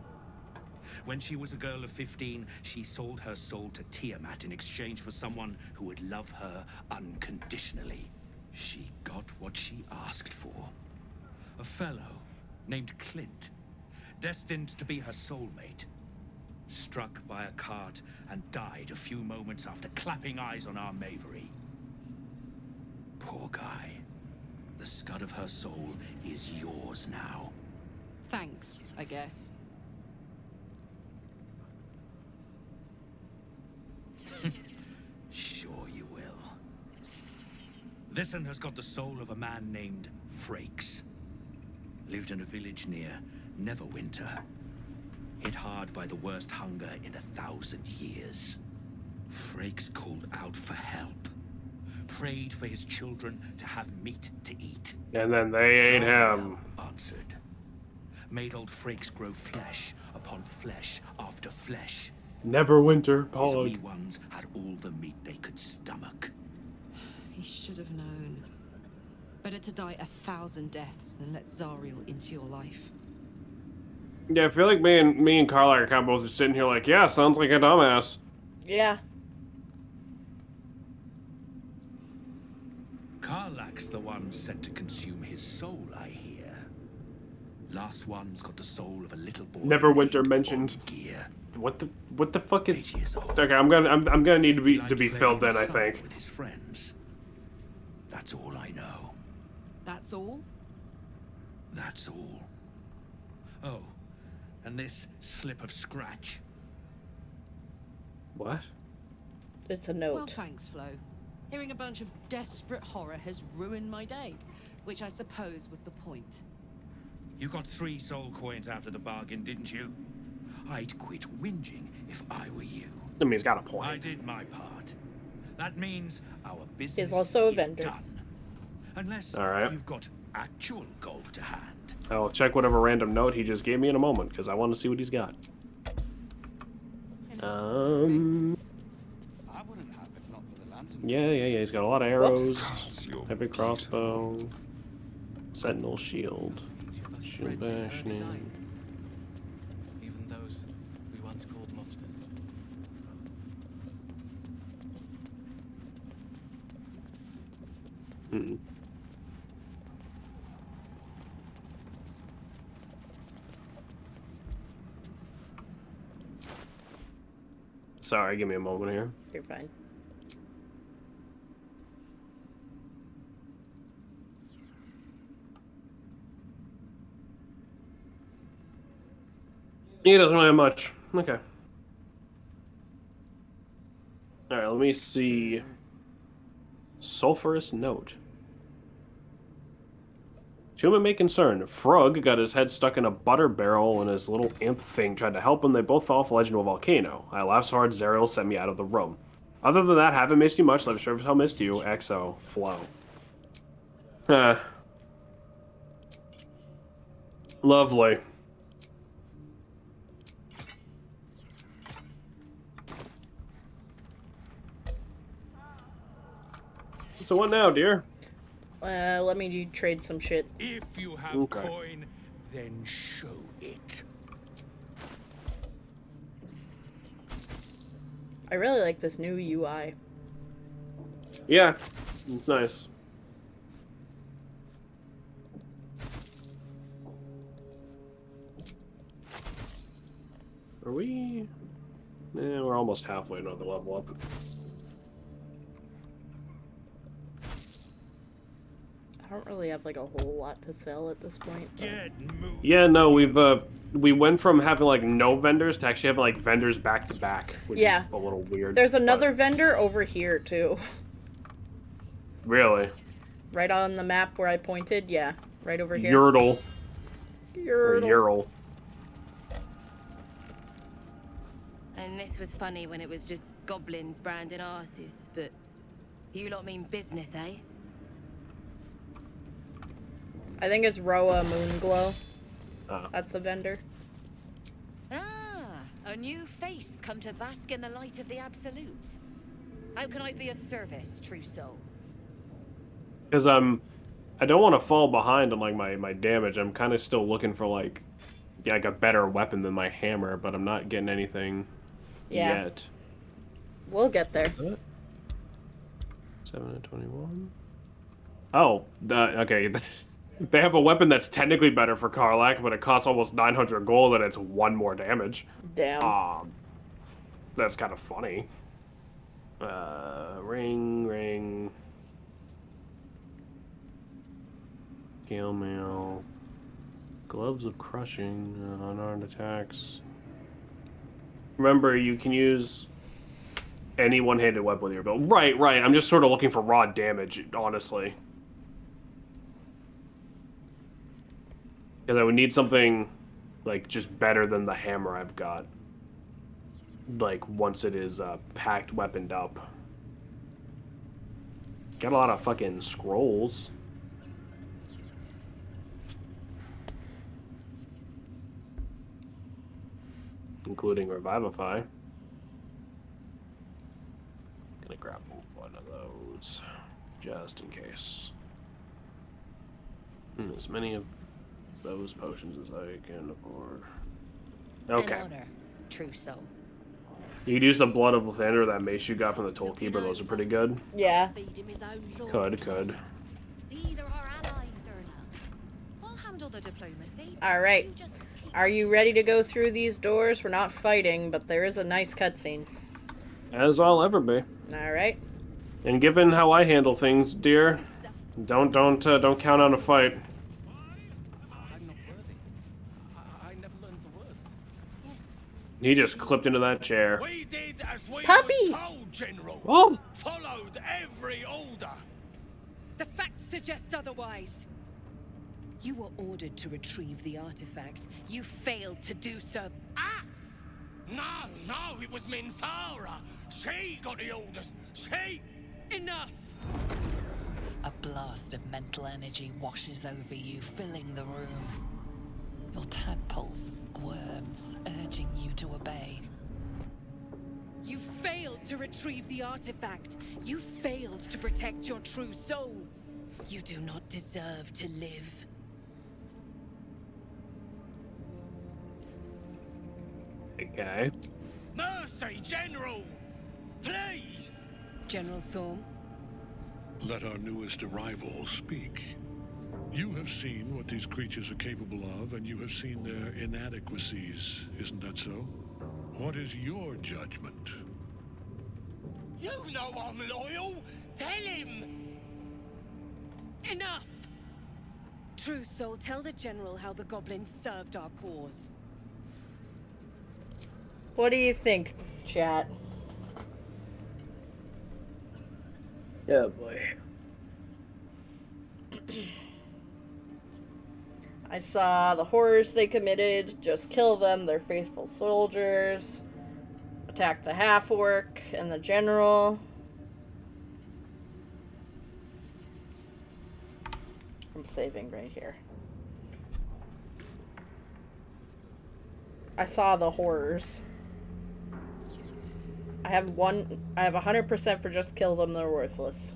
When she was a girl of 15, she sold her soul to Tiamat in exchange for someone who would love her unconditionally. She got what she asked for. A fellow named Clint, destined to be her soulmate, struck by a cart and died a few moments after clapping eyes on our Maveri. Poor guy. The scud of her soul is yours now. Thanks, I guess. Sure you will. This one has got the soul of a man named Frakes. Lived in a village near Neverwinter. Hit hard by the worst hunger in 1,000 years. Frakes called out for help. Prayed for his children to have meat to eat. And then they ate him. Answered. Made old Frakes grow flesh upon flesh after flesh. Neverwinter, His Paul. wee ones had all the meat they could stomach. He should have known. Better to die 1,000 deaths than let Zariel into your life. Yeah, I feel like me and Carla are kind of both just sitting here like, yeah, sounds like a dumbass. Yeah. Karlak's the one sent to consume his soul, I hear. Last one's got the soul of a little boy. Neverwinter mentioned. What the fuck is? Okay, I'm gonna need to be filled in, I think. With his friends. That's all I know. That's all? That's all. Oh, and this slip of scratch. What? It's a note. Well, thanks, Flo. Hearing a bunch of desperate horror has ruined my day, which I suppose was the point. You got 3 soul coins out of the bargain, didn't you? I'd quit whinging if I were you. I mean, he's got a point. I did my part. That means our business He's also a is vendor. done. Unless All right. you've got actual gold to hand. I'll check whatever random note he just gave me in a moment, because I want to see what he's got. I wouldn't have if not for the lantern. Yeah, he's got a lot of arrows, Whoops. heavy crossbow, sentinel shield, shield bashing. Even those we once called monsters. Sorry, give me a moment here. You're fine. He doesn't really have much. Okay. Alright, let me see. Sulfurous note. Human may concern. Frug got his head stuck in a butter barrel and his little imp thing tried to help him. They both fell off a ledge into a volcano. I laughed so hard Zariel sent me out of the room. Other than that, haven't missed you much. I've sure as hell missed you. XO. Flow. Lovely. So what now, dear? Let me trade some shit. If you have coin, then show it. I really like this new UI. Yeah, it's nice. Are we? We're almost halfway to another level up. I don't really have like a whole lot to sell at this point. Yeah, no, we went from having like no vendors to actually having like vendors back to back, which is a little weird. There's another vendor over here too. Really? Right on the map where I pointed, yeah. Right over here. Yurtle. Yurtle. Or Ural. And this was funny when it was just goblins branding arses, but you lot mean business, eh? I think it's Roa Moonglow. That's the vendor. Ah, a new face come to bask in the light of the Absolute. How can I be of service, true soul? Because I don't want to fall behind on like my damage. I'm kind of still looking for like a better weapon than my hammer, but I'm not getting anything yet. We'll get there. 7 and 21. Oh, okay. They have a weapon that's technically better for Karlach, but it costs almost 900 gold and it's 1 more damage. Damn. That's kind of funny. Ring. Scale mail. Gloves of crushing. Unarmed attacks. Remember, you can use any one-handed weapon with your belt. Right. I'm just sort of looking for raw damage, honestly. Because I would need something, like, just better than the hammer I've got. Like, once it is packed, weaponed up. Got a lot of fucking scrolls. Including Revivify. Gonna grab one of those, just in case. As many of those potions as I can afford. Okay. An honor, true soul. You could use the Blood of Lathander, that mace you got from the Tollkeeper. Those are pretty good. Yeah. Could. These are our allies, Erna. I'll handle the diplomacy. Alright. Are you ready to go through these doors? We're not fighting, but there is a nice cutscene. As I'll ever be. Alright. And given how I handle things, dear, don't count on a fight. He just clipped into that chair. We did as we Puppy! was told, General. Oh! Followed every order. The facts suggest otherwise. You were ordered to retrieve the artifact. You failed to do so. Us? No, it was Minthara. She got the orders. She... Enough! A blast of mental energy washes over you, filling the room. Your tadpole squirms, urging you to obey. You failed to retrieve the artifact. You failed to protect your true soul. You do not deserve to live. Okay. Mercy, General! Please! General Thorm? Let our newest arrival speak. You have seen what these creatures are capable of, and you have seen their inadequacies, isn't that so? What is your judgment You know I'm loyal. Tell him. Enough! True Soul, tell the General how the goblins served our cause. What do you think, chat? Yeah, boy. I saw the horrors they committed. Just kill them. They're faithful soldiers. Attack the half-orc and the general. I'm saving right here. I saw the horrors. I have 100% for just kill them. They're worthless.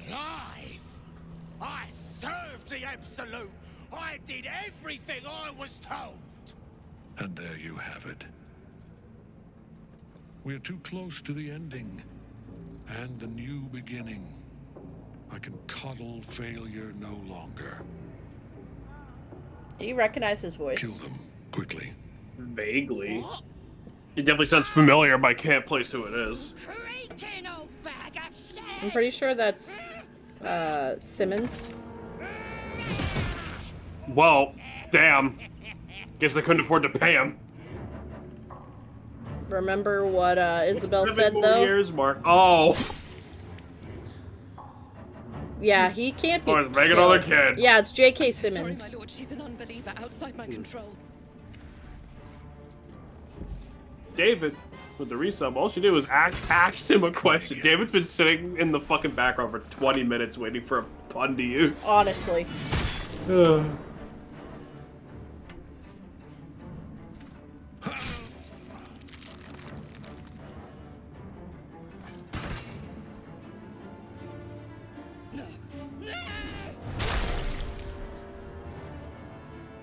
Lies! I served the Absolute! I did everything I was told! And there you have it. We are too close to the ending. And the new beginning. I can coddle failure no longer. Do you recognize his voice? Kill them, quickly. Vaguely. What? It definitely sounds familiar, but I can't place who it is. I'm pretty sure that's Simmons. Well, damn. Guess they couldn't afford to pay him. Remember what Isabel said, though? Years, Mark. Oh. Yeah, he can't be. Oh, it's make another kid. Yeah, it's J.K. Simmons. Sorry, my lord. She's an unbeliever outside my control. David, with the resub, all she did was ask him a question. David's been sitting in the fucking background for 20 minutes waiting for a pun to use. Honestly.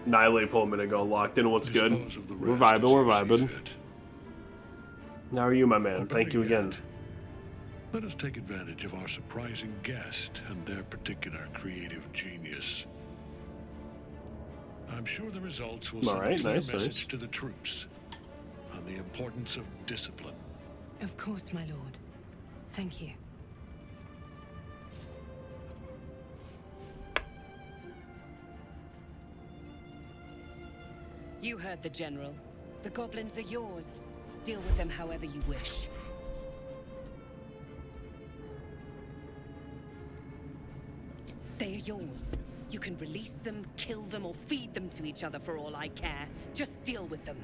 Annihilate pull a minute ago, locked in. What's good? We're vibing. How are you, my man? Thank you again. Let us take advantage of our surprising guest and their particular creative genius. I'm sure the results will send a clear message to the troops on the importance of discipline. Of course, my lord. Thank you. You heard the General. The goblins are yours. Deal with them however you wish. They are yours. You can release them, kill them, or feed them to each other for all I care. Just deal with them.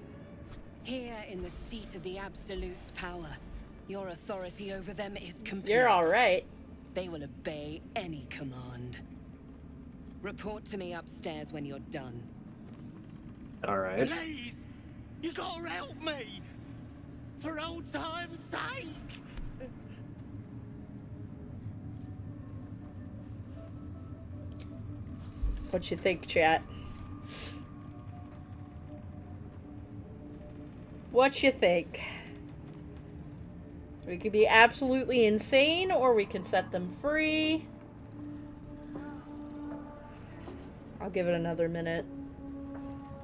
Here in the seat of the Absolute's power, your authority over them is complete. You're all right. They will obey any command. Report to me upstairs when you're done. All right. Please! You gotta help me! For old time's sake! What you think, chat? What you think? We could be absolutely insane, or we can set them free. I'll give it another minute.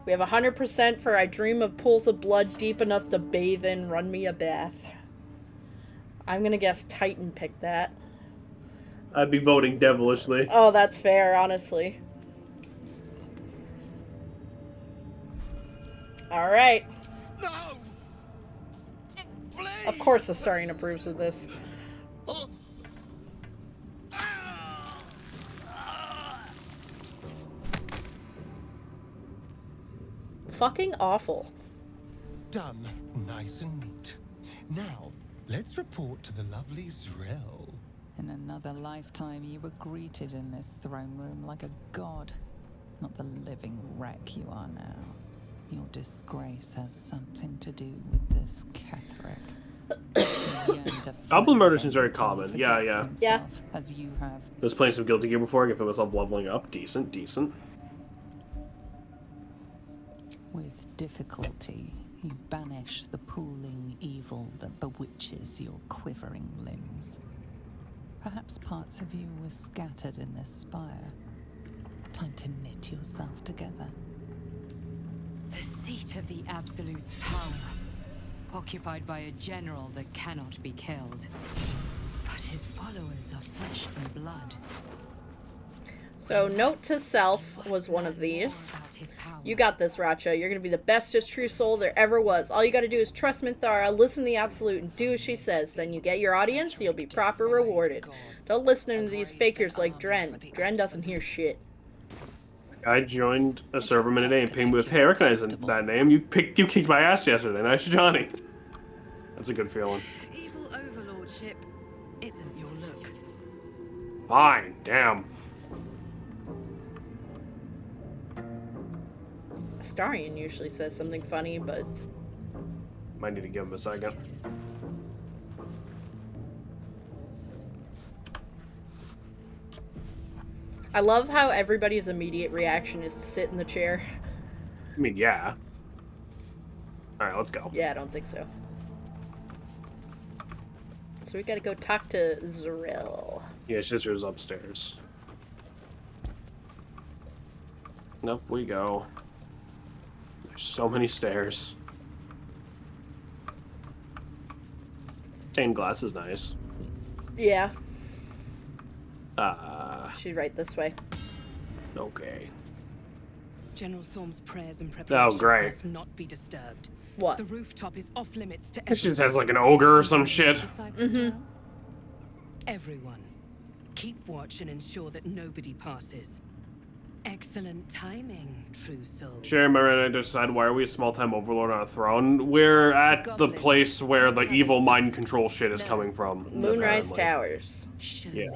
We have 100% for I dream of pools of blood deep enough to bathe in, run me a bath. I'm gonna guess Titan picked that. I'd be voting devilishly. Oh, that's fair, honestly. Alright. No! Of course the Starian approves of this. Fucking awful. Done. Nice and neat. Now, let's report to the lovely Zrel. In another lifetime, you were greeted in this throne room like a god, not the living wreck you are now. Your disgrace has something to do with this Ketherick. Goblin murder seems very common. Yeah. As you have. I was playing some Guilty Gear before. I can feel myself leveling up. Decent. With difficulty, you banish the pooling evil that bewitches your quivering limbs. Perhaps parts of you were scattered in this spire. Time to knit yourself together. The seat of the Absolute's power. occupied by a general that cannot be killed. But his followers are flesh and blood. So, note to self was one of these. You got this, Racha. You're gonna be the bestest true soul there ever was. All you gotta do is trust Minthara, listen to the Absolute, and do as she says. Then you get your audience, you'll be proper rewarded. Don't listen to these fakers like Dren. Dren doesn't hear shit. I joined a server a minute and pinged me with, hey, I recognize that name. You kicked my ass yesterday. Nice Johnny. That's a good feeling. Evil overlordship isn't your look. Fine, damn. Astarion usually says something funny, but... Might need to give him a second. I love how everybody's immediate reaction is to sit in the chair. I mean, yeah. Alright, let's go. Yeah, I don't think so. So we gotta go talk to Z'rell. Yeah, sister's upstairs. Up we go. There's so many stairs. Stained glass is nice. Yeah. She's right this way. Okay. General Thorm's prayers and preparations great. must not be disturbed. What? The rooftop is off limits to She just everyone. has like an ogre or some shit. Mm-hmm. Everyone. Keep watch and ensure that nobody passes. Excellent timing, true soul. Sure, remember I decided why are we a small-time overlord on a throne? We're at the place where the evil mind control shit is coming from. Moonrise apparently. Towers. Yeah.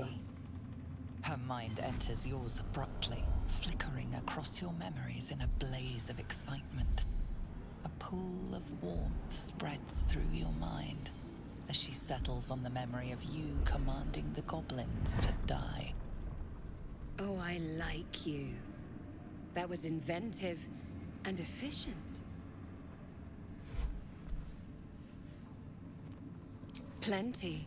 Her mind enters yours abruptly, flickering across your memories in a blaze of excitement. A pool of warmth spreads through your mind as she settles on the memory of you commanding the goblins to die. Oh, I like you. That was inventive and efficient. Plenty.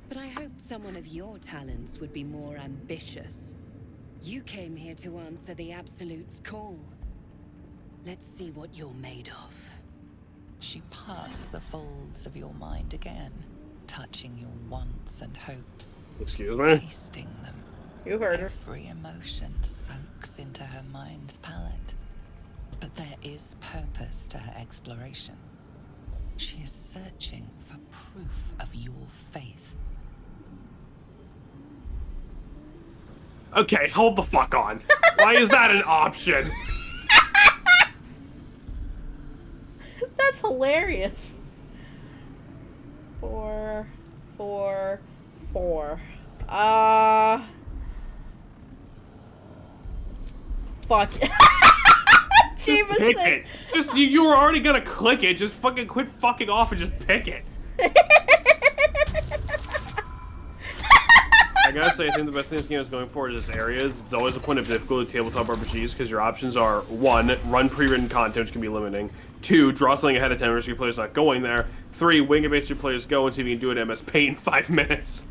But I hoped someone of your talents would be more ambitious. You came here to answer the Absolute's call. Let's see what you're made of. She parts the folds of your mind again, touching your wants and hopes. Excuse me? Tasting them. You heard her. Every emotion soaks into her mind's palette. But there is purpose to her exploration. She is searching for proof of your faith. Okay, hold the fuck on. Why is that an option? That's hilarious. 4, 4, 4. Fuck. Just pick it. Just you were already gonna click it. Just fucking quit fucking off and just pick it. I gotta say, I think the best thing this game is going for is its areas. It's always a point of difficulty with tabletop RPGs because your options are 1, run pre-written content, which can be limiting. 2, draw something ahead of time, risk your players not going there. 3, wing it based your players go and see if you can do it MS Paint in 5 minutes.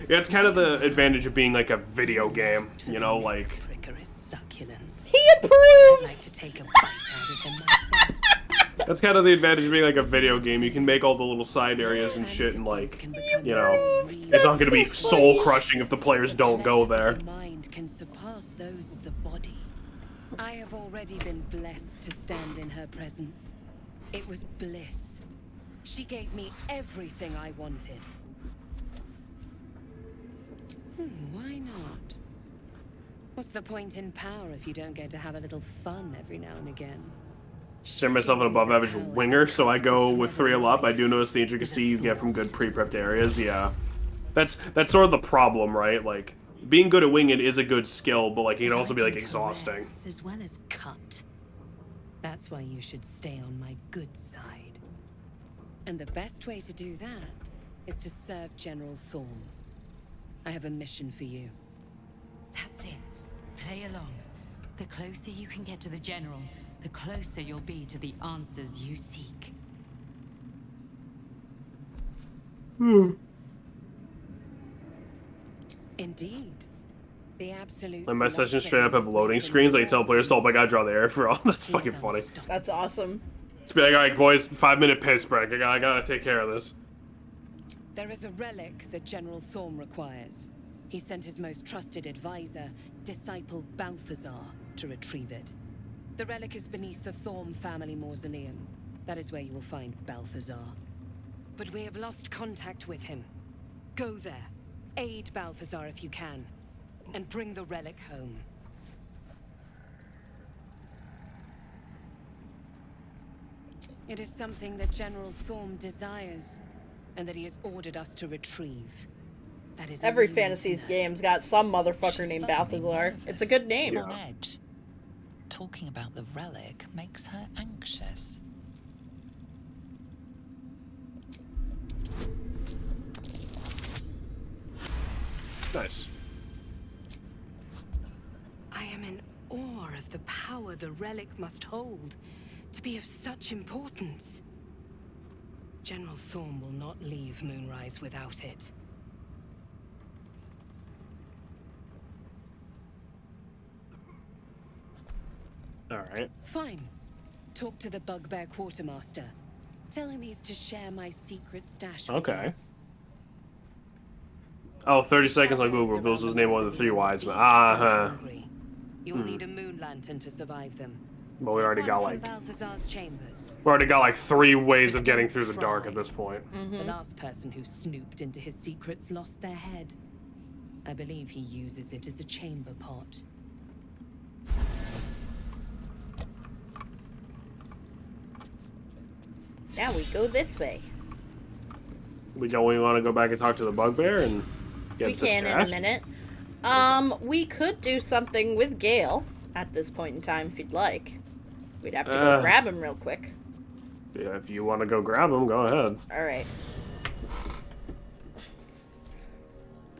Yeah, it's kind of the advantage of being like a video game, you know, like. He approves. I'd like to take a bite out of him myself. That's kind of the advantage of being like a video game. You can make all the little side areas and shit, and like, you know, it's not going to be soul crushing if the players don't go there. The mind can surpass those of the body. I have already been blessed to stand in her presence. It was bliss. She gave me everything I wanted. Why not? What's the point in power if you don't get to have a little fun every now and again? Consider myself an above average winger, so I go with 3 a lot. I do notice the intricacy you get from good pre-prepped areas. Yeah, that's sort of the problem, right? Like, being good at winging is a good skill, but like it can also be like exhausting. As well as cut. That's why you should stay on my good side. And the best way to do that is to serve General Thorm. I have a mission for you. That's it. Play along. The closer you can get to the General, the closer you'll be to the answers you seek. Indeed. The Absolute. And my sessions straight up have loading screens. I tell players, "Oh my god, draw the area for all." That's fucking funny. That's awesome. Let's be like, all right, boys, 5-minute piss break. I gotta take care of this. There is a relic that General Thorm requires. He sent his most trusted advisor, disciple Balthazar, to retrieve it. The relic is beneath the Thorm family mausoleum. That is where you will find Balthazar. But we have lost contact with him. Go there, aid Balthazar if you can, and bring the relic home. It is something that General Thorm desires, and that he has ordered us to retrieve. That is Every only Fantasy's game's got some motherfucker She's named suddenly Balthazar. nervous, It's a good name. on edge. Talking about the relic makes her anxious. Nice. I am in awe of the power the relic must hold to be of such importance. General Thorm will not leave Moonrise without it. Alright. Fine. Talk to the Bugbear Quartermaster. Tell him he's to share my secret stash with Okay. you. Oh, 30 seconds on Google reveals his name one of the 3 wise men. Uh-huh. You will need a moon lantern to survive them. But we already Take got one from like Balthazar's chambers. we already got like 3 ways of getting through the dark at this point. The last person who snooped into his secrets lost their head. I believe he uses it as a chamber pot. Now we go this way. We want to go back and talk to the bugbear and get We the can stash? in a minute. We could do something with Gale at this point in time if you'd like. We'd have to go grab him real quick. Yeah, if you want to go grab him, go ahead. Alright.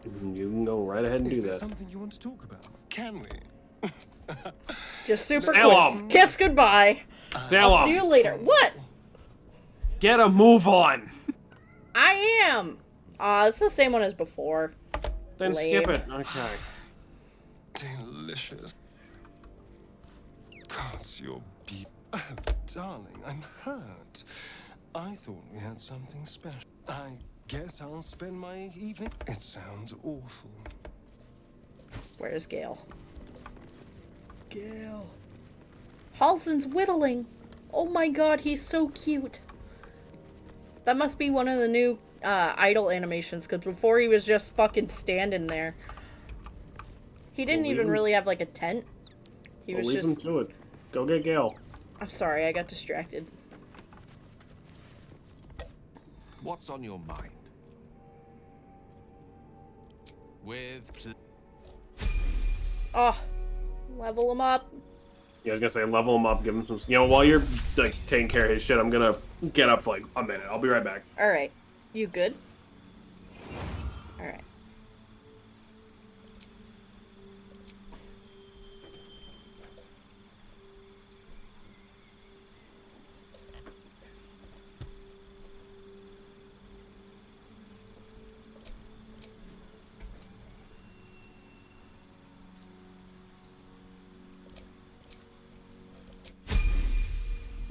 You can go right ahead and do Is there that. something you want to talk about? Can we? Just super Salem. quick. Kiss goodbye. Salem. I'll see you later. What? Get a move on. I am. It's the same one as before. Then Lame. skip it. Okay. Delicious. Gods, you're Oh, darling, I'm hurt. I thought we had something special. I guess I'll spend my evening. It sounds awful. Where's Gale? Gale. Halsin's whittling. Oh my god, he's so cute. That must be one of the new idle animations, because before he was just fucking standing there. He didn't even really have like a tent. He was leave just... him to it. Go get Gale. I'm sorry, I got distracted. What's on your mind? Oh, level him up. Yeah, I was gonna say level him up, give him some. You know, while you're like taking care of his shit, I'm gonna get up for like a minute. I'll be right back. All right, you good? All right.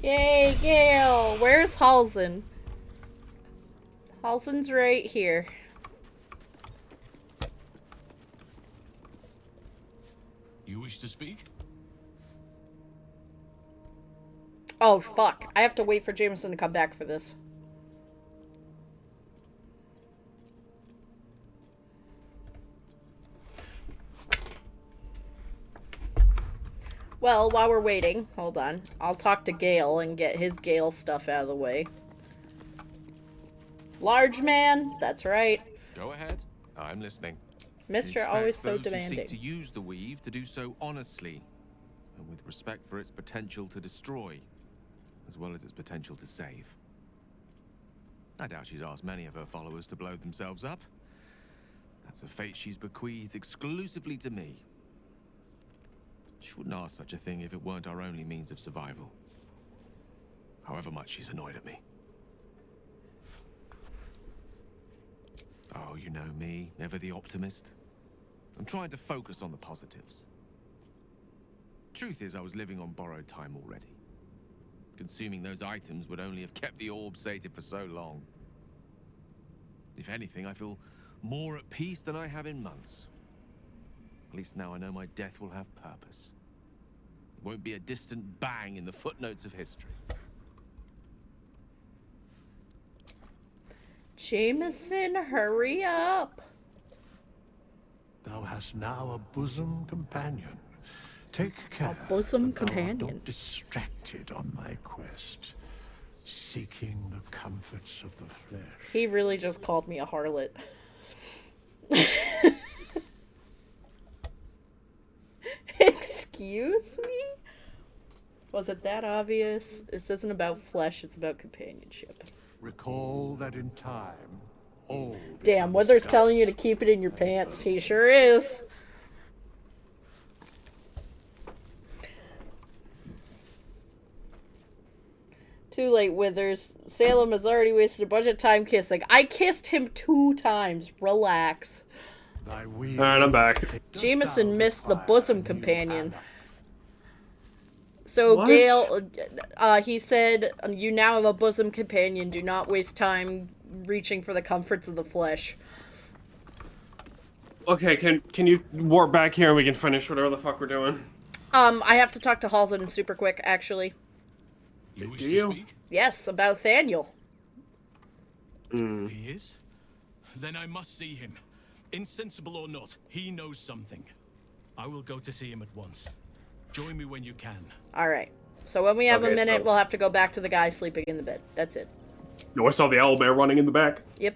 Yay, Gale! Where's Halsin? Halsin's right here. You wish to speak? Oh, fuck. I have to wait for Jameson to come back for this. Well, while we're waiting, hold on. I'll talk to Gale and get his Gale stuff out of the way. Large man, that's right. Go ahead. I'm listening. Mr. Always so Those who demanding. seek to use the weave to do so honestly, and with respect for its potential to destroy, as well as its potential to save. I doubt she's asked many of her followers to blow themselves up. That's a fate she's bequeathed exclusively to me. She wouldn't ask such a thing if it weren't our only means of survival. However much she's annoyed at me. Oh, you know me, ever the optimist. I'm trying to focus on the positives. Truth is, I was living on borrowed time already. Consuming those items would only have kept the orb sated for so long. If anything, I feel more at peace than I have in months. At least now I know my death will have purpose. It won't be a distant bang in the footnotes of history. Jameson, hurry up. Thou hast now a bosom companion. Take care. A bosom that thou art companion. not distracted on thy quest, seeking the comforts of the flesh. He really just called me a harlot. Excuse me? Was it that obvious? This isn't about flesh, it's about companionship. Recall that in time, all Damn, Wither's telling you to keep it in your pants. He sure is. Too late, Withers. Salem has already wasted a bunch of time kissing. I kissed him 2 times. Relax. Alright, I'm back. Jameson missed the bosom companion. So, What? Gale, he said, you now have a bosom companion. Do not waste time reaching for the comforts of the flesh. Okay, can you warp back here and we can finish whatever the fuck we're doing? I have to talk to Halsey super quick, actually. You wish Do to you? speak? Yes, about Thaniel. He is? Then I must see him. Insensible or not, he knows something. I will go to see him at once. Join me when you can. Alright. So when we have a Okay, minute, so- we'll have to go back to the guy sleeping in the bed. That's it. No, I saw the owlbear running in the back. Yep.